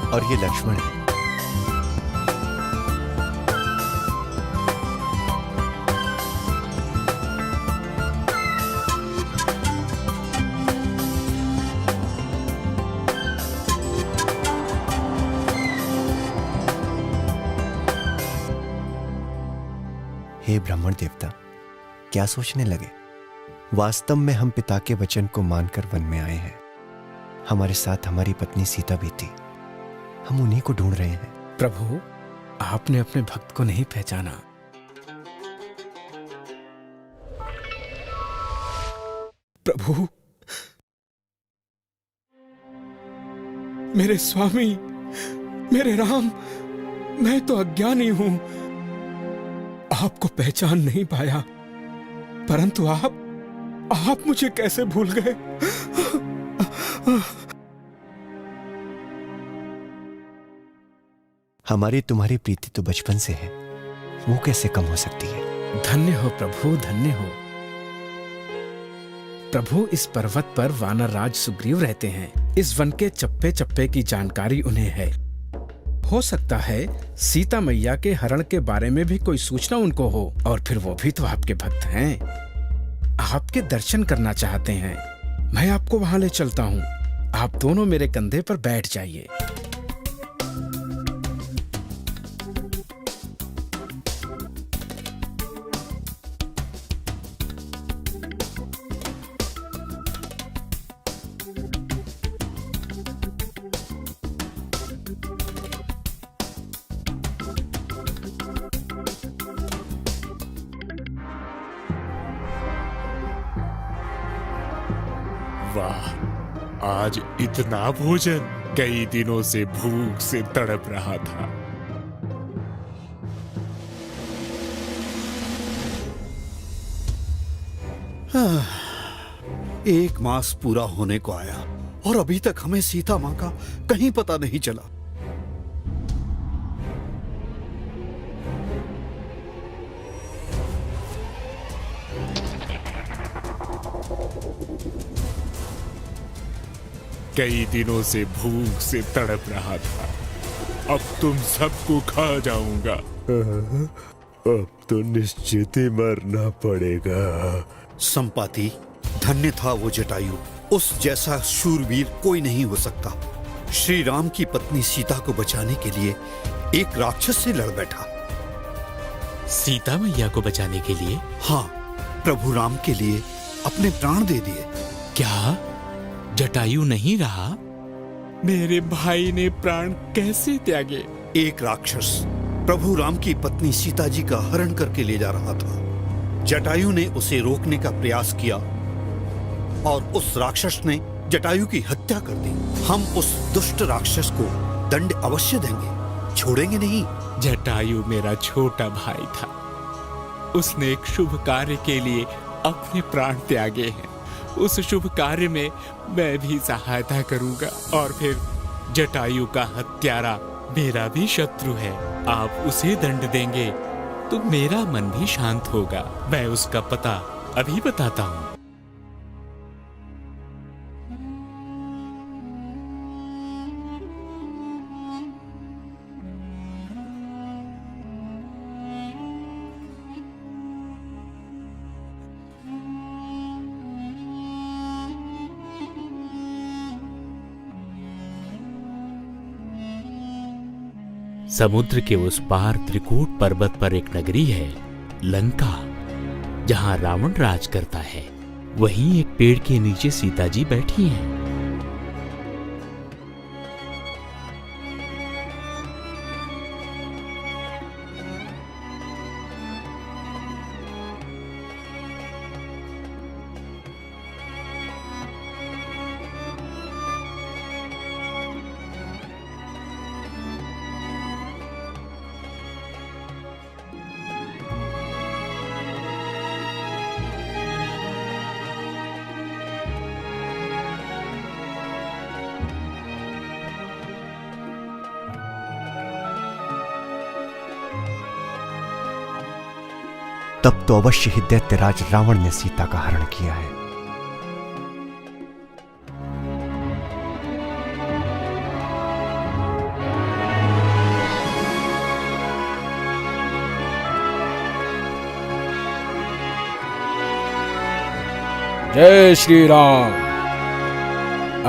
और ये लक्ष्मण है। हे ब्राह्मण देवता, क्या सोचने लगे? वास्तव में हम पिता के वचन को मानकर वन में आए हैं। हमारे साथ हमारी पत्नी सीता भी थी। हम उन्हीं को ढूंढ रहे हैं। प्रभु, आपने अपने भक्त को नहीं पहचाना। प्रभु, मेरे स्वामी, मेरे राम, मैं तो अज्ञानी हूं, आपको पहचान नहीं पाया, परंतु आप मुझे कैसे भूल गए? हमारी तुम्हारी प्रीति तो बचपन से है, वो कैसे कम हो सकती है? धन्य हो प्रभु, धन्य हो। प्रभु, इस पर्वत पर वानर राज सुग्रीव रहते हैं। इस वन के चप्पे चप्पे की जानकारी उन्हें है। हो सकता है सीता मैया के हरण के बारे में भी कोई सूचना उनको हो, और फिर वो भी तो आपके भक्त हैं। आपके दर्शन करना चाहते हैं। मैं आपको वहां ले चलता हूं। आप दोनों मेरे कंधे पर बैठ जाइए। वाह, आज इतना भोजन, कई दिनों से भूख से तड़प रहा था। एक मास पूरा होने को आया और अभी तक हमें सीता मां का कहीं पता नहीं चला। कई दिनों से भूख से तड़प रहा था। अब तुम सबको खा जाऊंगा। अब तो निश्चित ही मरना पड़ेगा। संपाति, धन्य था वो जटायु। उस जैसा शूरवीर कोई नहीं हो सकता। श्री राम की पत्नी सीता को बचाने के लिए एक राक्षस से लड़ बैठा। सीता मैया को बचाने के लिए? हाँ, प्रभु राम के लिए अपने प्राण दे दिए। क्या जटायु नहीं रहा? मेरे भाई ने प्राण कैसे त्यागे? एक राक्षस प्रभु राम की पत्नी सीता जी का हरण करके ले जा रहा था। जटायु ने उसे रोकने का प्रयास किया और उस राक्षस ने जटायु की हत्या कर दी। हम उस दुष्ट राक्षस को दंड अवश्य देंगे, छोड़ेंगे नहीं। जटायु मेरा छोटा भाई था। उसने एक शुभ कार्य के लिए अपने प्राण त्यागे हैं। उस शुभ कार्य में मैं भी सहायता करूंगा। और फिर जटायु का हत्यारा मेरा भी शत्रु है। आप उसे दंड देंगे तो मेरा मन भी शांत होगा। मैं उसका पता अभी बताता हूँ। समुद्र के उस पार त्रिकूट पर्वत पर एक नगरी है, लंका, जहां रावण राज करता है। वहीं एक पेड़ के नीचे सीता जी बैठी हैं। तब तो अवश्य ही दैत्यराज रावण ने सीता का हरण किया है। जय श्री राम।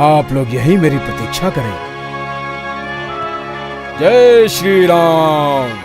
आप लोग यही मेरी प्रतीक्षा करें। जय श्री राम।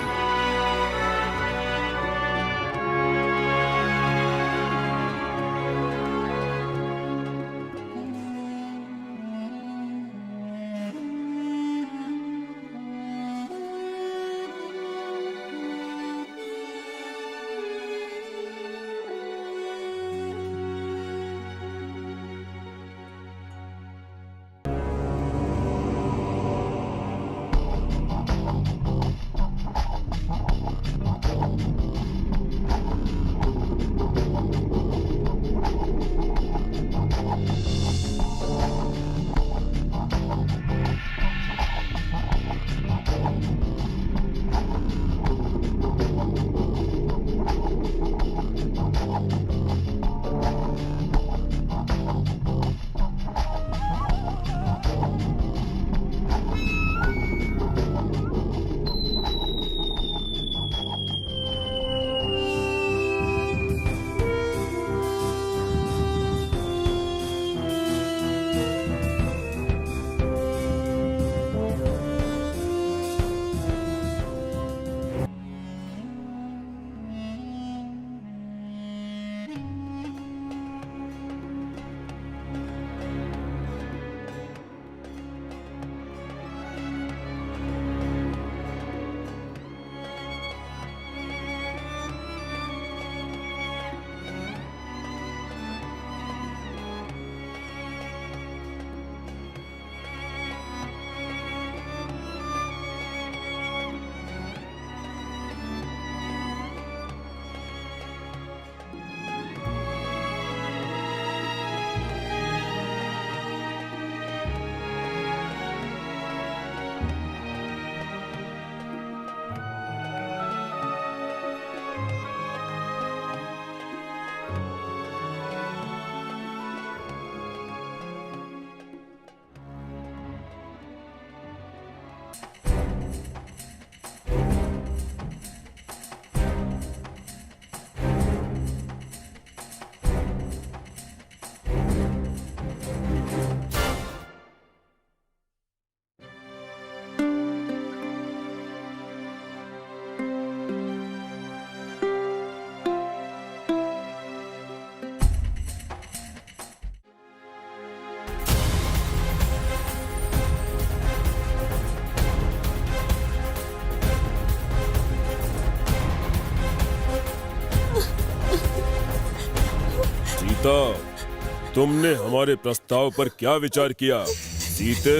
सीता, तुमने हमारे प्रस्ताव पर क्या विचार किया? सीते,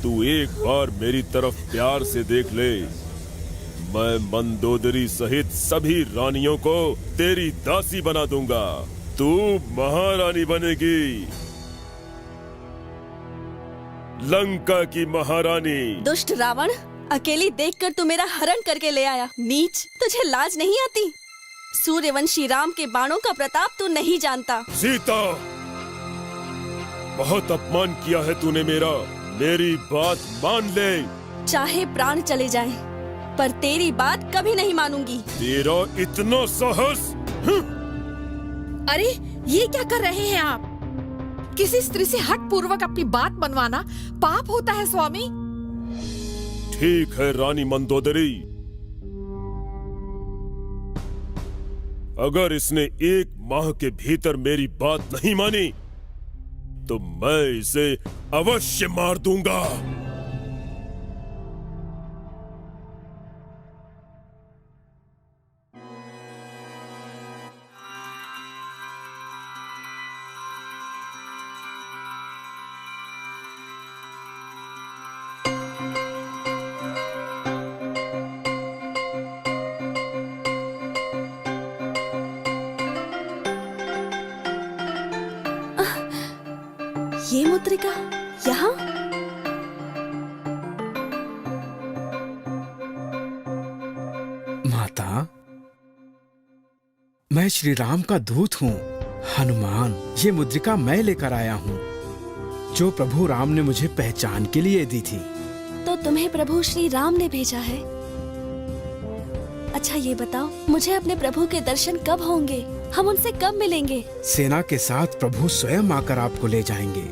तू एक बार मेरी तरफ प्यार से देख ले। मैं मंदोदरी सहित सभी रानियों को तेरी दासी बना दूंगा। तू महारानी बनेगी, लंका की महारानी। दुष्ट रावण, अकेली देखकर तू मेरा हरण करके ले आया। नीच, तुझे लाज नहीं आती? सूर्यवंशी राम के बाणों का प्रताप तू नहीं जानता। सीता, बहुत अपमान किया है तूने मेरा। मेरी बात मान ले। चाहे प्राण चले जाएं, पर तेरी बात कभी नहीं मानूंगी। तेरा इतना साहस? अरे ये क्या कर रहे हैं आप? किसी स्त्री से हट पूर्वक अपनी बात मनवाना पाप होता है स्वामी। ठीक है रानी मंदोदरी, अगर इसने 1 माह के भीतर मेरी बात नहीं मानी तो मैं इसे अवश्य मार दूंगा। ये मुद्रिका यहाँ? माता, मैं श्री राम का दूत हूँ, हनुमान। ये मुद्रिका मैं लेकर आया हूँ, जो प्रभु राम ने मुझे पहचान के लिए दी थी। तो तुम्हें प्रभु श्री राम ने भेजा है? अच्छा ये बताओ, मुझे अपने प्रभु के दर्शन कब होंगे? हम उनसे कब मिलेंगे? सेना के साथ प्रभु स्वयं आकर आपको ले जाएंगे।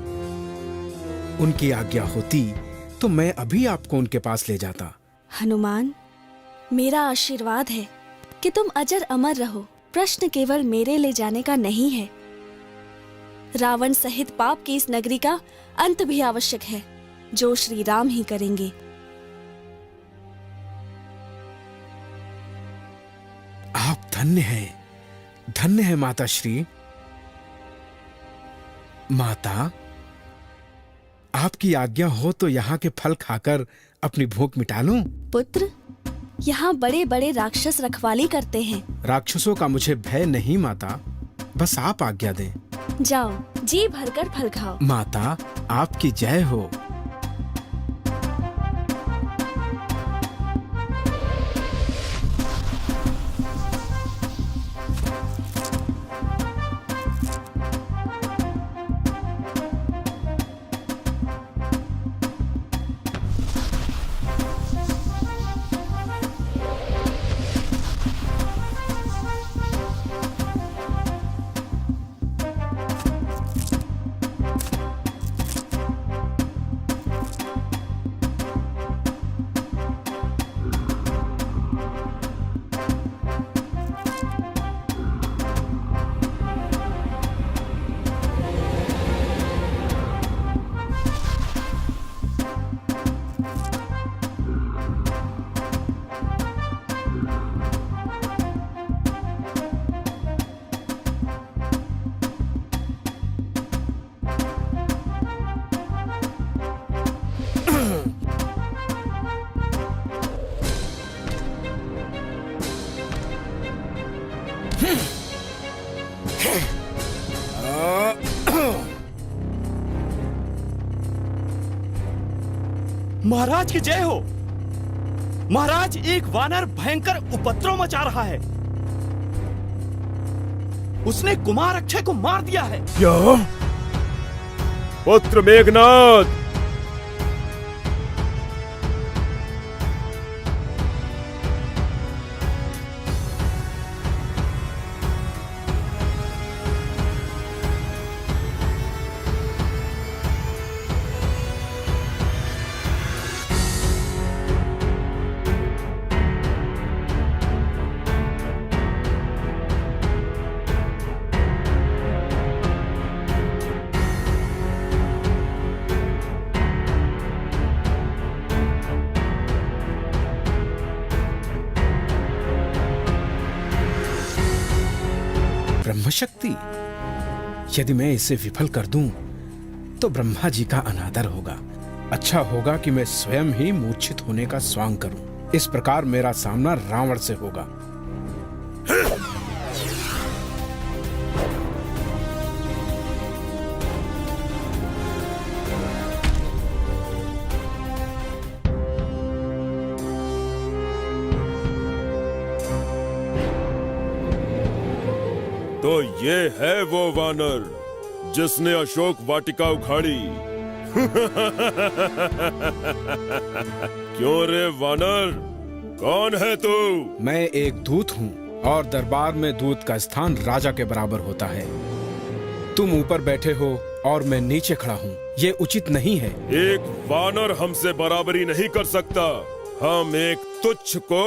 उनकी आज्ञा होती तो मैं अभी आपको उनके पास ले जाता। हनुमान, मेरा आशीर्वाद है कि तुम अजर अमर रहो। प्रश्न केवल मेरे ले जाने का नहीं है, रावण सहित पाप की इस नगरी का अंत भी आवश्यक है, जो श्री राम ही करेंगे। आप धन्य हैं, धन्य है माता श्री। माता, आपकी आज्ञा हो तो यहाँ के फल खाकर अपनी भूख मिटा लूं? पुत्र, यहाँ बड़े बड़े राक्षस रखवाली करते हैं। राक्षसों का मुझे भय नहीं माता, बस आप आज्ञा दें। जाओ, जी भरकर फल खाओ। माता, आपकी जय हो। महाराज की जय हो। महाराज, एक वानर भयंकर उपद्रव मचा रहा है। उसने कुमार अक्षय को मार दिया है। क्या? पुत्र मेघनाद, ब्रह्मशक्ति, यदि मैं इसे विफल कर दूं, तो ब्रह्मा जी का अनादर होगा। अच्छा होगा कि मैं स्वयं ही मूर्छित होने का स्वांग करूं। इस प्रकार मेरा सामना रावण से होगा। तो ये है वो वानर जिसने अशोक वाटिका उखाड़ी। क्यों रे वानर, कौन है तू? मैं एक दूत हूँ और दरबार में दूत का स्थान राजा के बराबर होता है। तुम ऊपर बैठे हो और मैं नीचे खड़ा हूँ, ये उचित नहीं है। एक वानर हमसे बराबरी नहीं कर सकता। हम एक तुच्छ को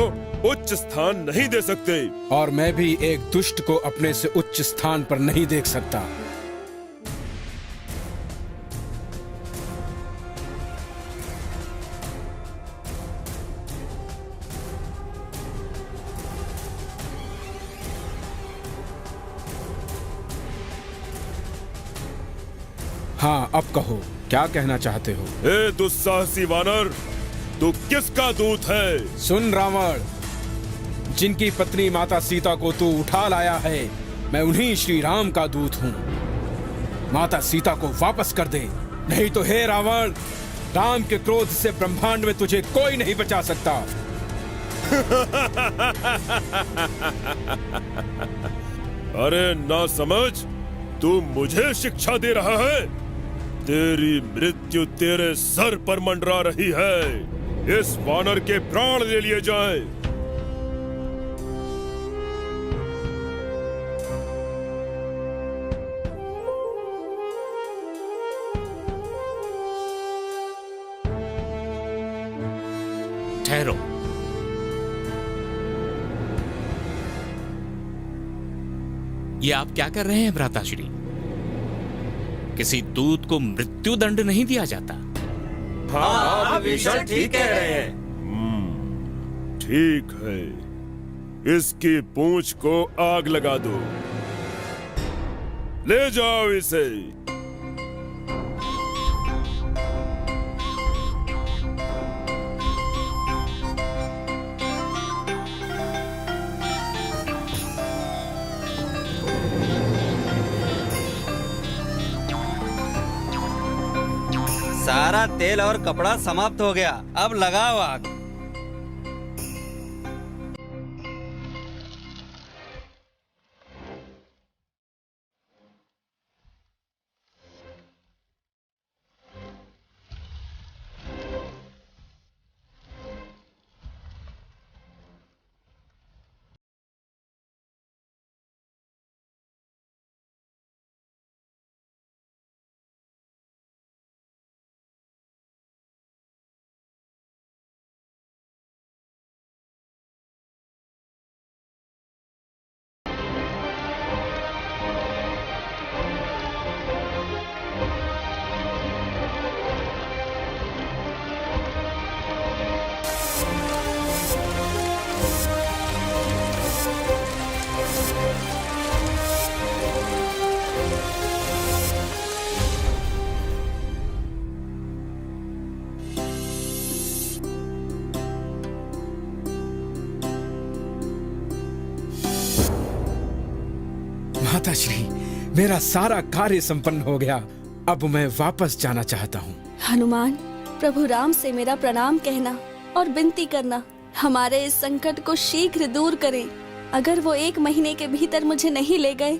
उच्च स्थान नहीं दे सकते। और मैं भी एक दुष्ट को अपने से उच्च स्थान पर नहीं देख सकता। हाँ, अब कहो, क्या कहना चाहते हो? ए दुस्साहसी वानर, तू किसका दूत है? सुन रावण, जिनकी पत्नी माता सीता को तू उठा लाया है, मैं उन्हीं श्री राम का दूत हूँ। माता सीता को वापस कर दे, नहीं तो हे रावण, राम के क्रोध से ब्रह्मांड में तुझे कोई नहीं बचा सकता। अरे ना समझ, तू मुझे शिक्षा दे रहा है? तेरी मृत्यु तेरे सर पर मंडरा रही है। इस वानर के प्राण ले लिए जाएं। ठहरो। ये आप क्या कर रहे हैं भ्राताश्री? किसी दूत को मृत्यु दंड नहीं दिया जाता। हाँ, विभीषण ठीक कह रहे हैं। ठीक है, इसकी पूंछ को आग लगा दो। ले जाओ इसे। सारा तेल और कपड़ा समाप्त हो गया, अब लगाओ आग। माताश्री, मेरा सारा कार्य संपन्न हो गया। अब मैं वापस जाना चाहता हूँ। हनुमान, प्रभु राम से मेरा प्रणाम कहना और विनती करना, हमारे इस संकट को शीघ्र दूर करें। अगर वो 1 महीने के भीतर मुझे नहीं ले गए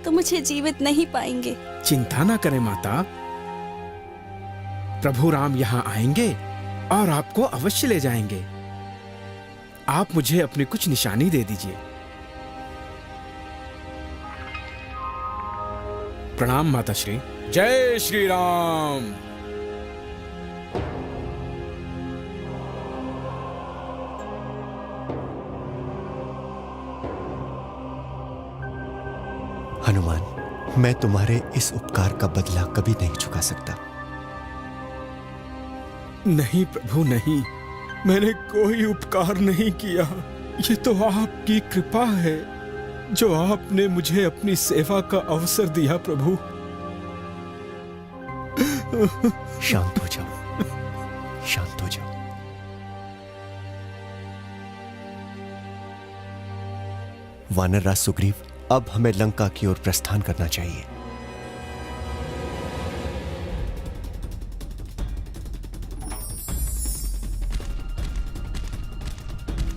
तो मुझे जीवित नहीं पाएंगे। चिंता ना करें माता, प्रभु राम यहाँ आएंगे और आपको अवश्य ले जाएंगे। आप मुझे अपनी कुछ निशानी दे दीजिए। प्रणाम माताश्री। जय श्री राम। हनुमान, मैं तुम्हारे इस उपकार का बदला कभी नहीं चुका सकता। नहीं प्रभु नहीं, मैंने कोई उपकार नहीं किया। ये तो आपकी कृपा है जो आपने मुझे अपनी सेवा का अवसर दिया प्रभु। शांत हो जाओ, शांत हो जाओ। वानरराज सुग्रीव, अब हमें लंका की ओर प्रस्थान करना चाहिए।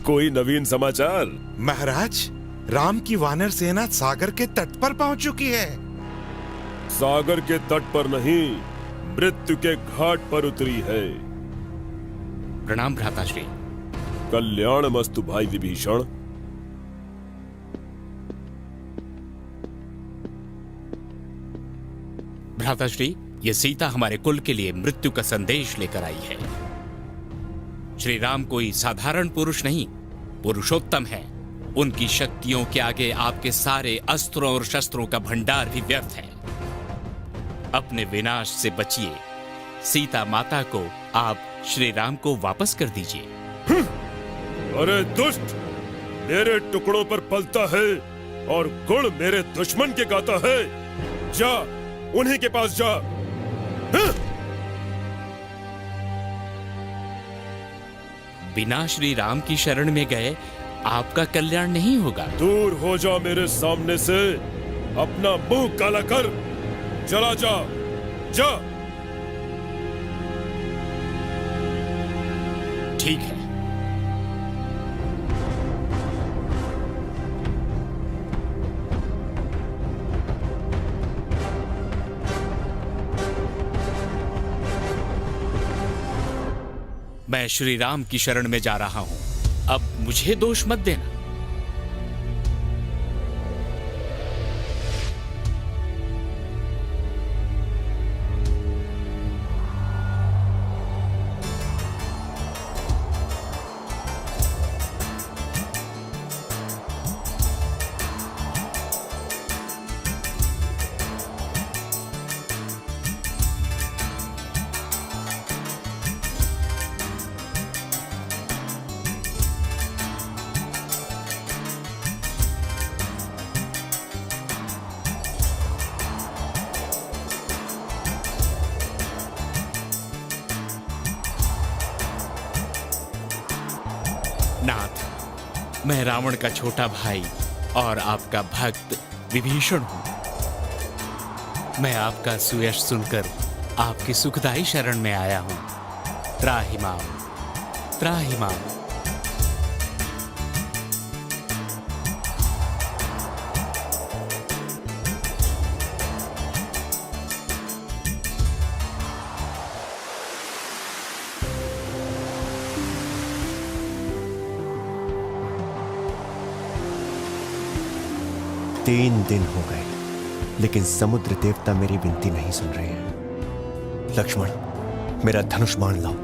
कोई नवीन समाचार? महाराज, राम की वानर सेना सागर के तट पर पहुंच चुकी है। सागर के तट पर नहीं, मृत्यु के घाट पर उतरी है। प्रणाम भ्राताश्री। कल्याण मस्तु भाई विभीषण। भ्राताश्री, ये सीता हमारे कुल के लिए मृत्यु का संदेश लेकर आई है। श्री राम कोई साधारण पुरुष नहीं, पुरुषोत्तम है। उनकी शक्तियों के आगे आपके सारे अस्त्रों और शस्त्रों का भंडार भी व्यर्थ है। अपने विनाश से बचिए। सीता माता को आप श्री राम को वापस कर दीजिए। अरे दुष्ट, मेरे टुकड़ों पर पलता है और गुण मेरे दुश्मन के गाता है। जा, उन्हीं के पास जा। बिना श्री राम की शरण में गए आपका कल्याण नहीं होगा। दूर हो जा मेरे सामने से, अपना मुंह काला कर, चला जा, जा। ठीक है। मैं श्री राम की शरण में जा रहा हूं। अब मुझे दोष मत देना। नाथ, मैं रावण का छोटा भाई और आपका भक्त विभीषण हूं। मैं आपका सुयश सुनकर आपकी सुखदायी शरण में आया हूं। त्राहि माम, त्राहि माम। तीन दिन हो गए, लेकिन समुद्र देवता मेरी विनती नहीं सुन रहे हैं। लक्ष्मण, मेरा धनुष बाण लाओ।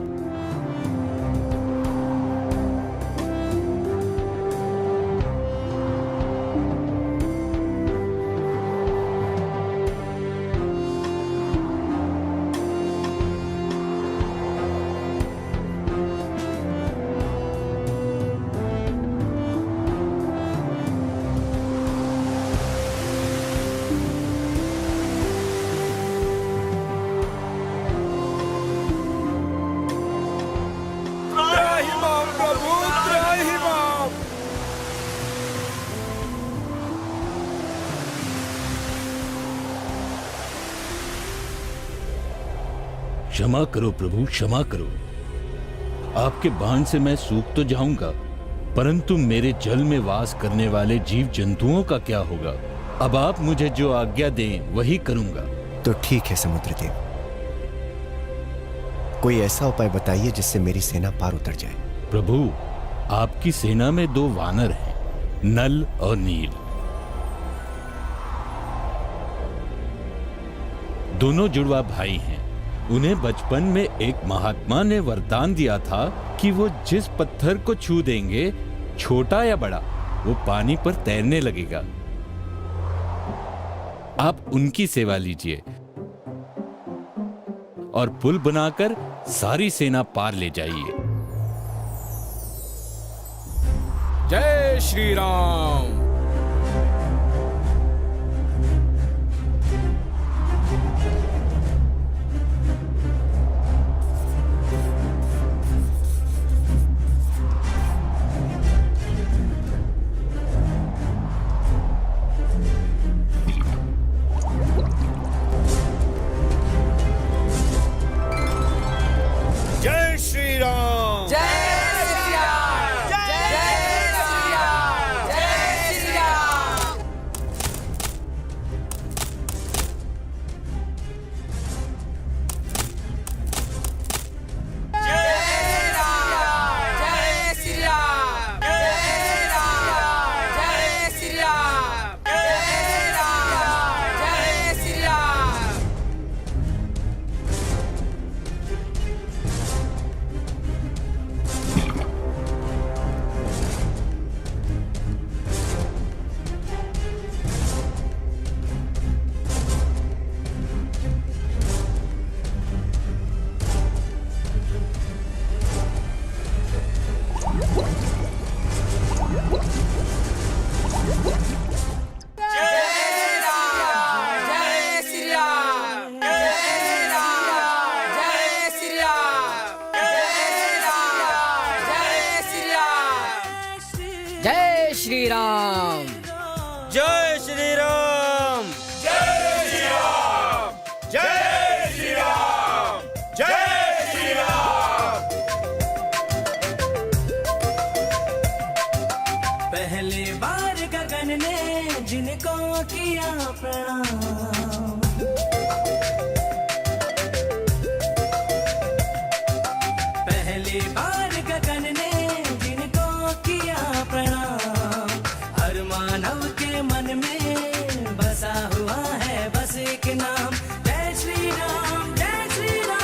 क्षमा करो प्रभु, क्षमा करो। आपके बाण से मैं सूख तो जाऊंगा, परंतु मेरे जल में वास करने वाले जीव जंतुओं का क्या होगा? अब आप मुझे जो आज्ञा दें वही करूंगा। तो ठीक है समुद्रदेव, कोई ऐसा उपाय बताइए जिससे मेरी सेना पार उतर जाए। प्रभु, आपकी सेना में दो वानर हैं, नल और नील। दोनों जुड़वा भाई हैं। उन्हें बचपन में एक महात्मा ने वरदान दिया था कि वो जिस पत्थर को छू देंगे, छोटा या बड़ा, वो पानी पर तैरने लगेगा। आप उनकी सेवा लीजिए और पुल बनाकर सारी सेना पार ले जाइए। जय श्री राम। श्री राम। जय श्री राम। जय श्री राम। जय श्री राम। जय श्री राम। पहली बार गगन ने जिनको किया प्रणाम, पहली बार गगन ने जिनको किया प्रणाम, हर मानव के मन में बसा हुआ है बस एक नाम, जय श्री राम। जय श्री राम।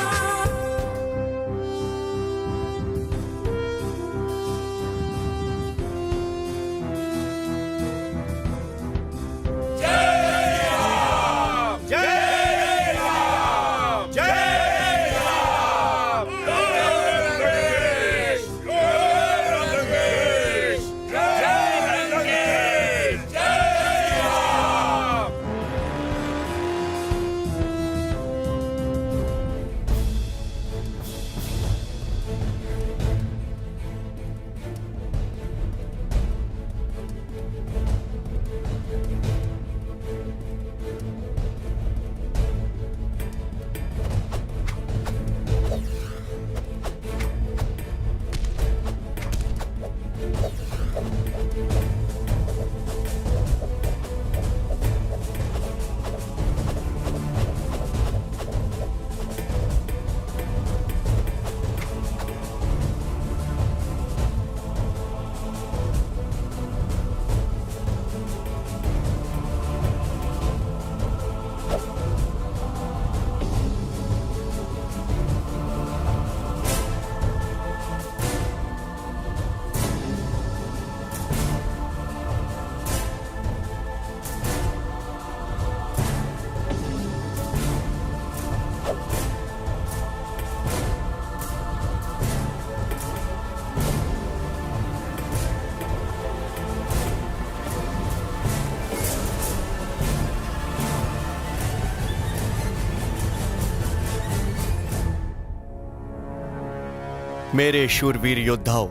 मेरे शूरवीर योद्धाओं,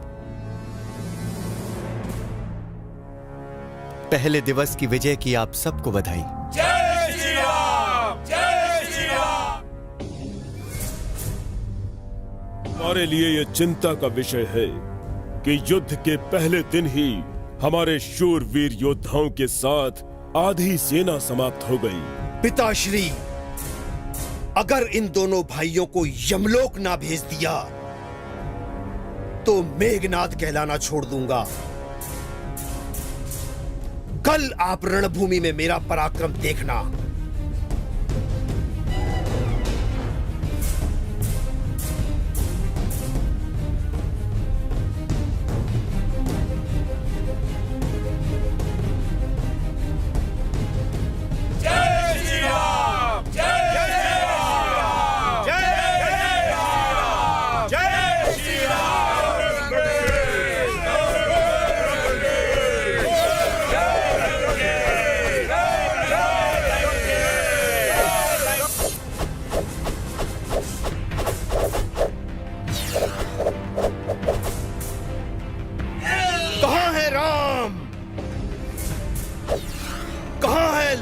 पहले दिवस की विजय की आप सबको बधाई। जय श्री राम। जय श्री राम। हमारे लिए ये चिंता का विषय है कि युद्ध के पहले दिन ही हमारे शूरवीर योद्धाओं के साथ आधी सेना समाप्त हो गई। पिताश्री, अगर इन दोनों भाइयों को यमलोक ना भेज दिया तो मेघनाद कहलाना छोड़ दूंगा। कल आप रणभूमि में मेरा पराक्रम देखना।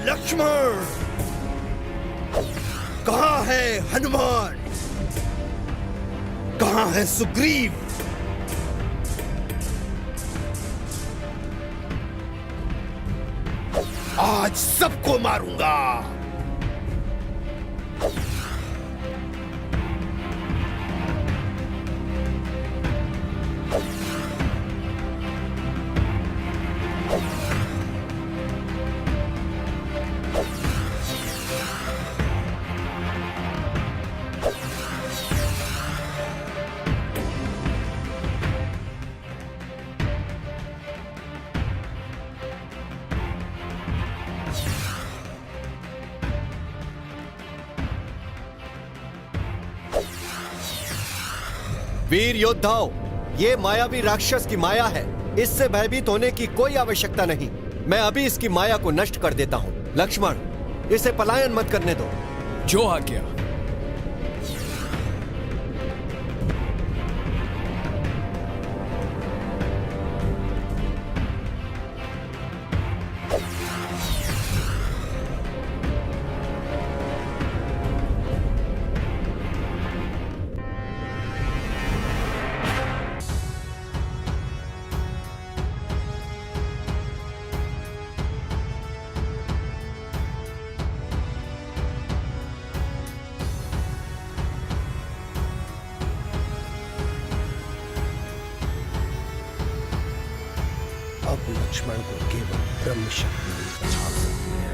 लक्ष्मण, कहां है हनुमान, कहां है सुग्रीव? आज सबको मारूंगा। वीर योद्धाओं, ये मायावी राक्षस की माया है। इससे भयभीत होने की कोई आवश्यकता नहीं। मैं अभी इसकी माया को नष्ट कर देता हूं। लक्ष्मण, इसे पलायन मत करने दो। जो आज्ञा। अब लक्ष्मण को केवल ब्रह्म शक्ति ही बचा सकती है।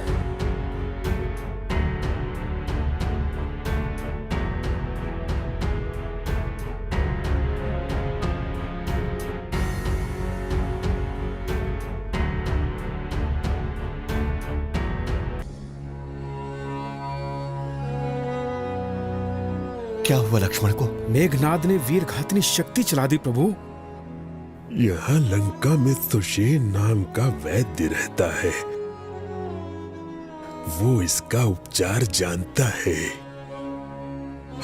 क्या हुआ लक्ष्मण को? मेघनाद ने वीर घातनी शक्ति चला दी प्रभु। यहाँ लंका में सुषेण नाम का वैद्य रहता है, वो इसका उपचार जानता है।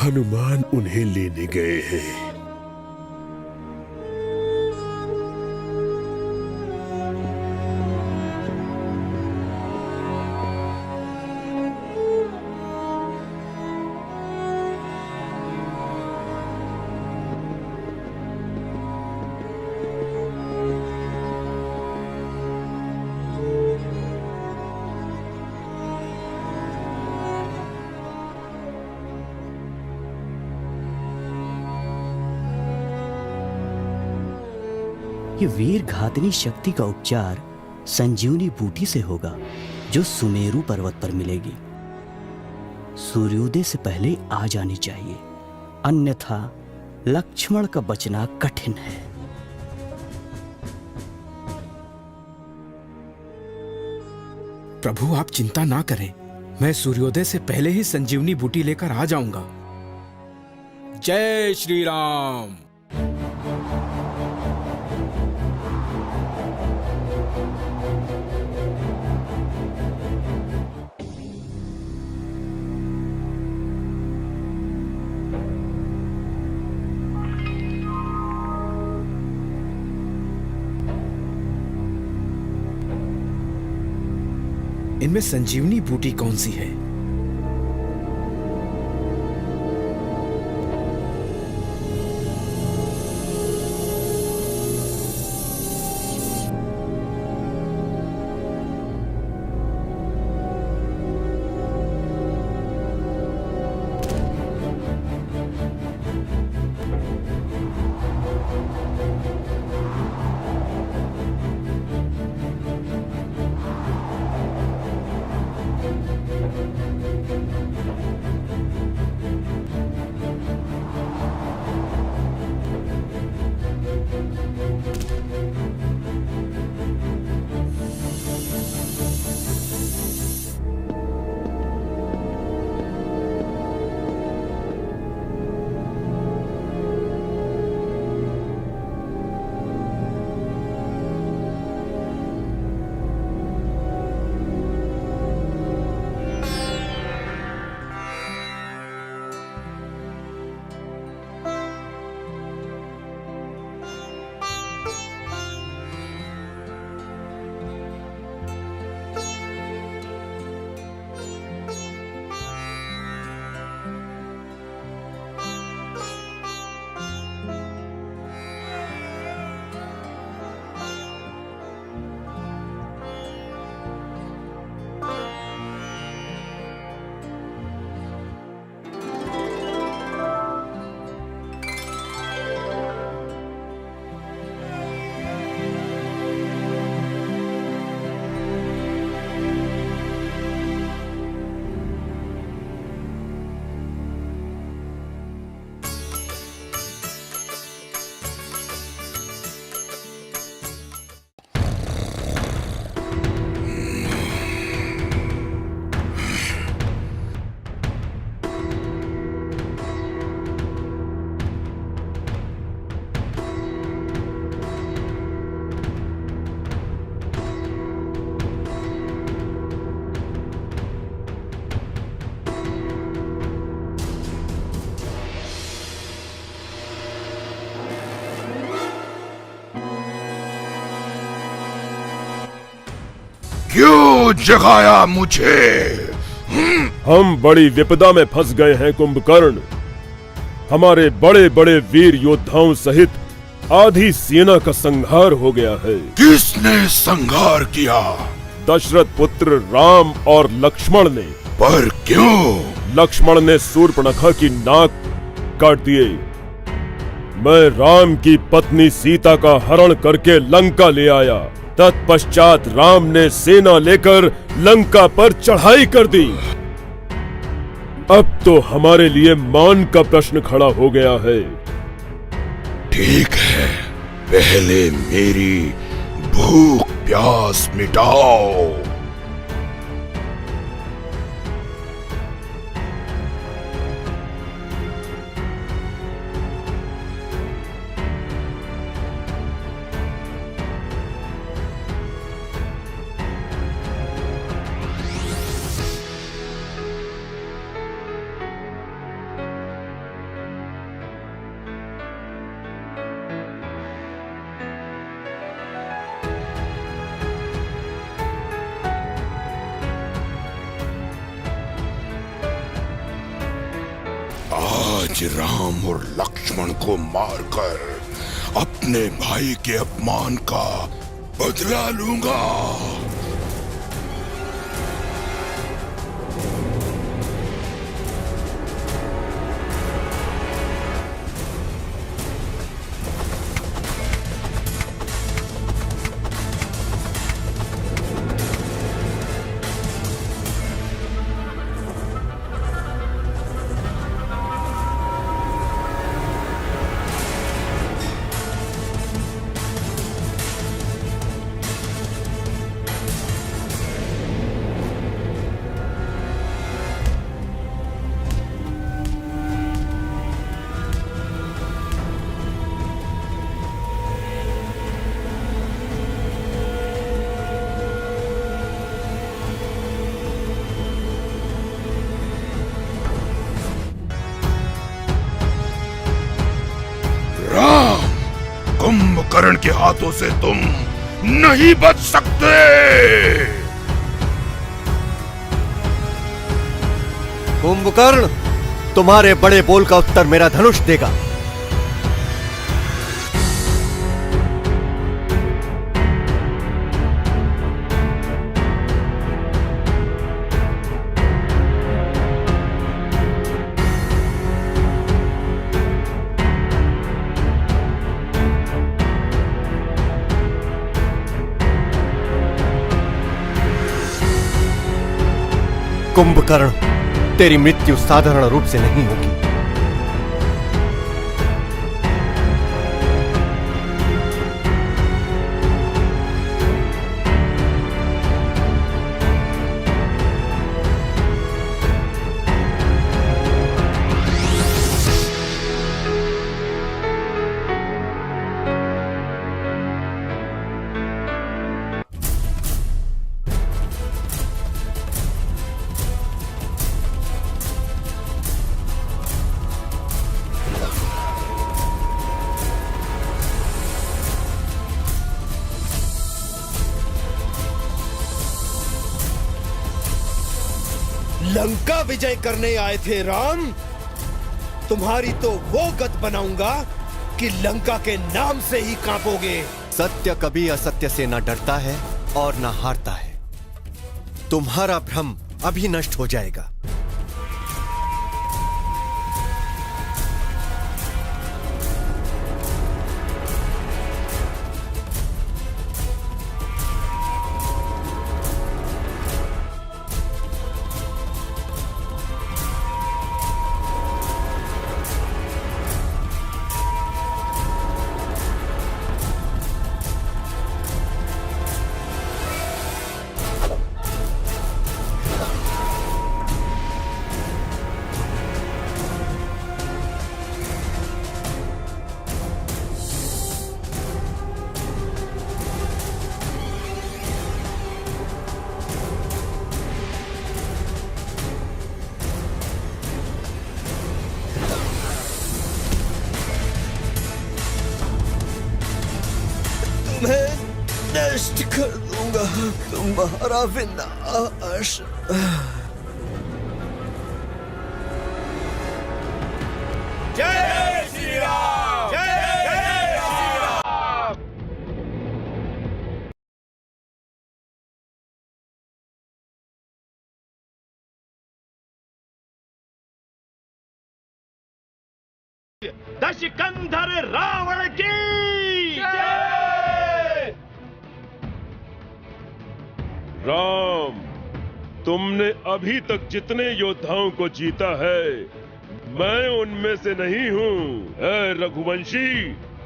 हनुमान उन्हें लेने गए हैं। ये वीर घातनी शक्ति का उपचार संजीवनी बूटी से होगा, जो सुमेरु पर्वत पर मिलेगी। सूर्योदय से पहले आ जानी चाहिए, अन्यथा लक्ष्मण का बचना कठिन है। प्रभु आप चिंता ना करें, मैं सूर्योदय से पहले ही संजीवनी बूटी लेकर आ जाऊंगा। जय श्री राम। इनमें संजीवनी बूटी कौन सी है? क्यों जगाया मुझे? हम बड़ी विपदा में फंस गए हैं कुंभकर्ण। हमारे बड़े बड़े वीर योद्धाओं सहित आधी सेना का संहार हो गया है। किसने संहार किया? दशरथ पुत्र राम और लक्ष्मण ने। पर क्यों? लक्ष्मण ने शूर्पणखा की नाक काट दिए। मैं राम की पत्नी सीता का हरण करके लंका ले आया तत्पश्चात राम ने सेना लेकर लंका पर चढ़ाई कर दी। अब तो हमारे लिए मान का प्रश्न खड़ा हो गया है। ठीक है, पहले मेरी भूख प्यास मिटाओ। आज राम और लक्ष्मण को मारकर अपने भाई के अपमान का बदला लूंगा। कुंभकर्ण के हाथों से तुम नहीं बच सकते। कुंभकर्ण, तुम्हारे बड़े बोल का उत्तर मेरा धनुष देगा। कुंभकर्ण, तेरी मृत्यु साधारण रूप से नहीं होगी। लंका विजय करने आए थे राम। तुम्हारी तो वो गत बनाऊंगा कि लंका के नाम से ही कांपोगे। सत्य कभी असत्य से न डरता है और न हारता है। तुम्हारा भ्रम अभी नष्ट हो जाएगा। मैं नष्ट कर दूंगा तुम्हारा विनाश। जय श्री राम, जय श्री राम। दशकंधर रावण की जय। राम, तुमने अभी तक जितने योद्धाओं को जीता है, मैं उनमें से नहीं हूँ। ऐ रघुवंशी,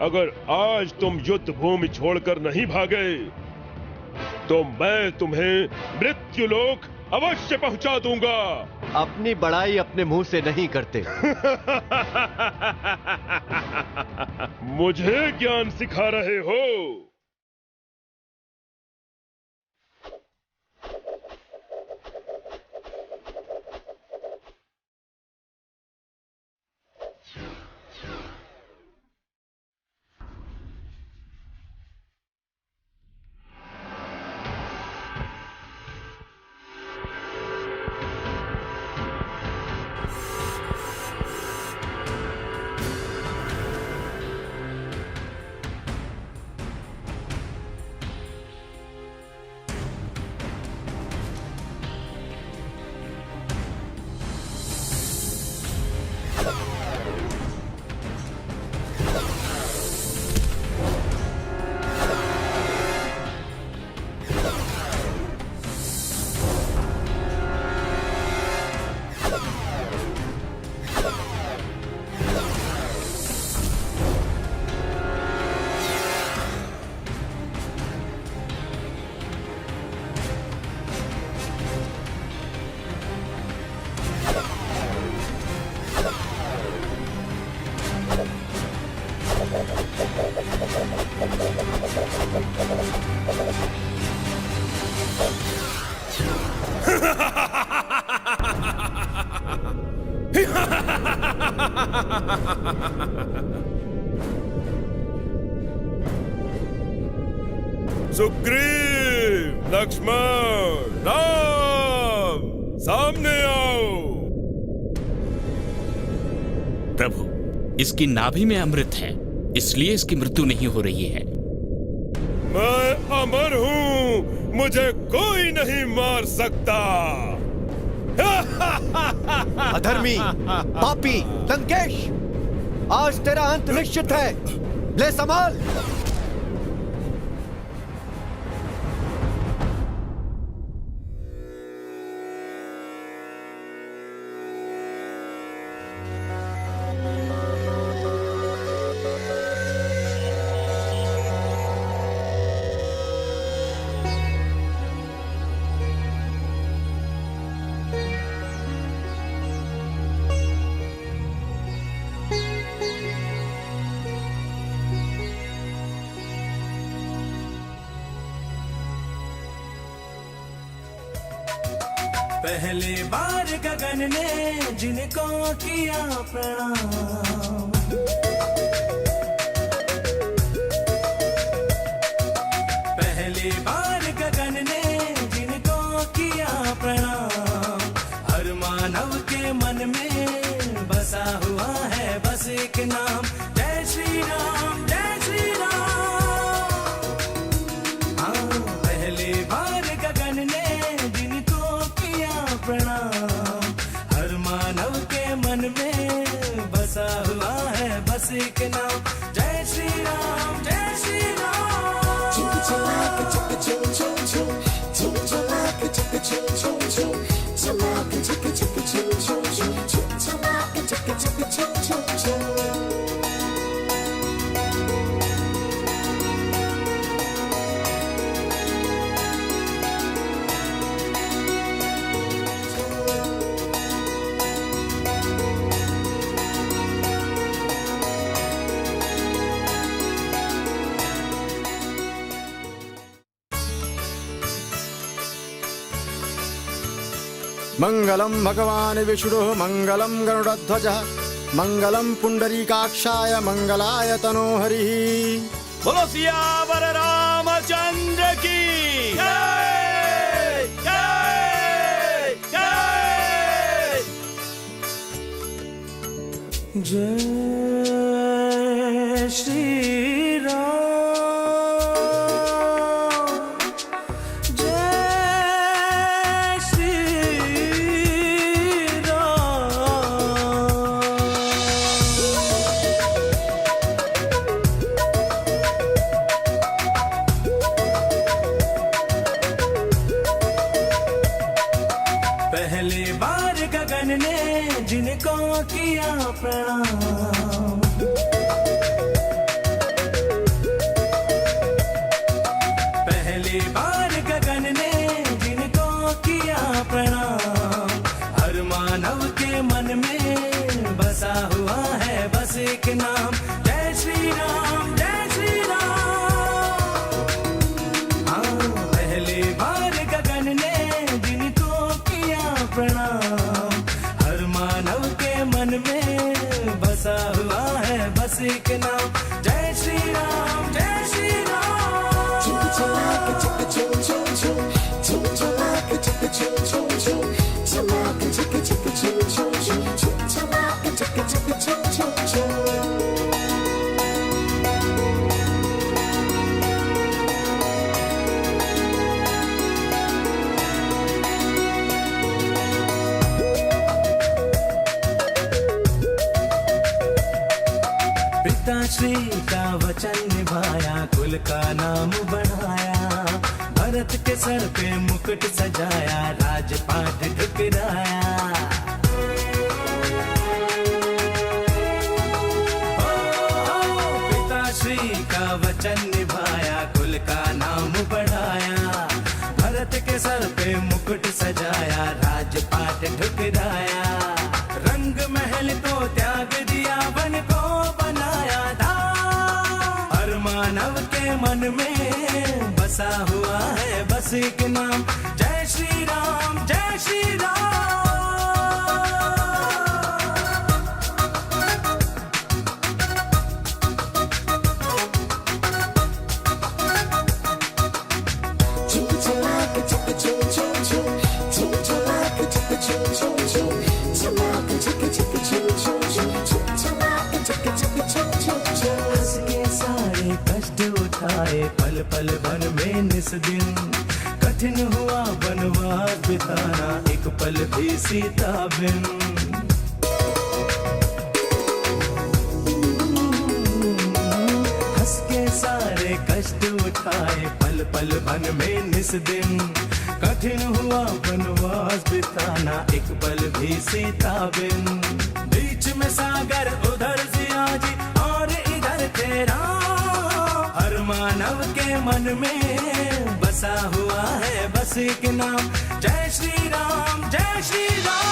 अगर आज तुम युद्ध भूमि छोड़कर नहीं भागे, तो मैं तुम्हें मृत्युलोक अवश्य पहुंचा दूंगा। अपनी बड़ाई अपने मुंह से नहीं करते। मुझे ज्ञान सिखा रहे हो? सुग्रीव, लक्ष्मण, राम, सामने आओ। प्रभु, इसकी नाभि में अमृत है, इसलिए इसकी मृत्यु नहीं हो रही है। मैं अमर हूँ, मुझे कोई नहीं मार सकता। अधर्मी, पापी, लंकेश, आज तेरा अंत निश्चित है। ले संभाल। पहली बार गगन ने जिनको किया प्रणाम, पहली बार गगन ने जिनको किया प्रणाम, हर मानव के मन में बसा हुआ है बस एक नाम, जय श्री राम, जय श्री राम। हाँ, पहली बार गगन ने प्रणाम, हर मानव के मन में बसा हुआ है बस एक नाम, जय श्री राम, जय श्री राम। मंगलम भगवान विष्णु, मंगलम गरुड़ध्वजः, मंगलम पुंडरीकाक्षाय, मंगलाय तनोहरि। बोलो सियावर रामचंद्र की जय, जय, जय। जय श्री राम, किया प्रणाम। पहली बार गगन ने जिनको किया प्रणाम, हर मानव के मन में बसा हुआ है बस एक नाम, जय श्री राम जय श्री राम। हाँ, पहली बार गगन ने जिनको किया प्रणाम, हर मानव के मन में बसा हुआ है बस एक नाम, जय श्री राम जय श्री राम। पिताश्री का वचन निभाया, कुल का नाम बढ़ाया, भरत के सर पे मुकुट सजाया, राजपाट ठुकराया। पिताश्री का वचन निभाया, कुल का नाम बढ़ाया, भरत के सर पे मुकुट सजाया, राजपाट ठुकराया, रंग महल को त्याग दिया, वन को बनाया था, हर मानव के मन में बसा हुआ है बस एक नाम, जय श्री राम जय श्री राम। हंस के सारे कष्ट उठाए, पल पल वन में निस दिन, कठिन हुआ वनवास बिताना, एक पल भी सीता बिन। हंस के सारे कष्ट उठाए, पल पल वन में निस दिन, कठिन हुआ वनवास बिताना, एक पल भी सीता बिन। बीच में सागर उधर जिया जी और इधर तेरा, हर मानव के मन में बसा हुआ है बस एक नाम, जय श्री राम जय श्री राम।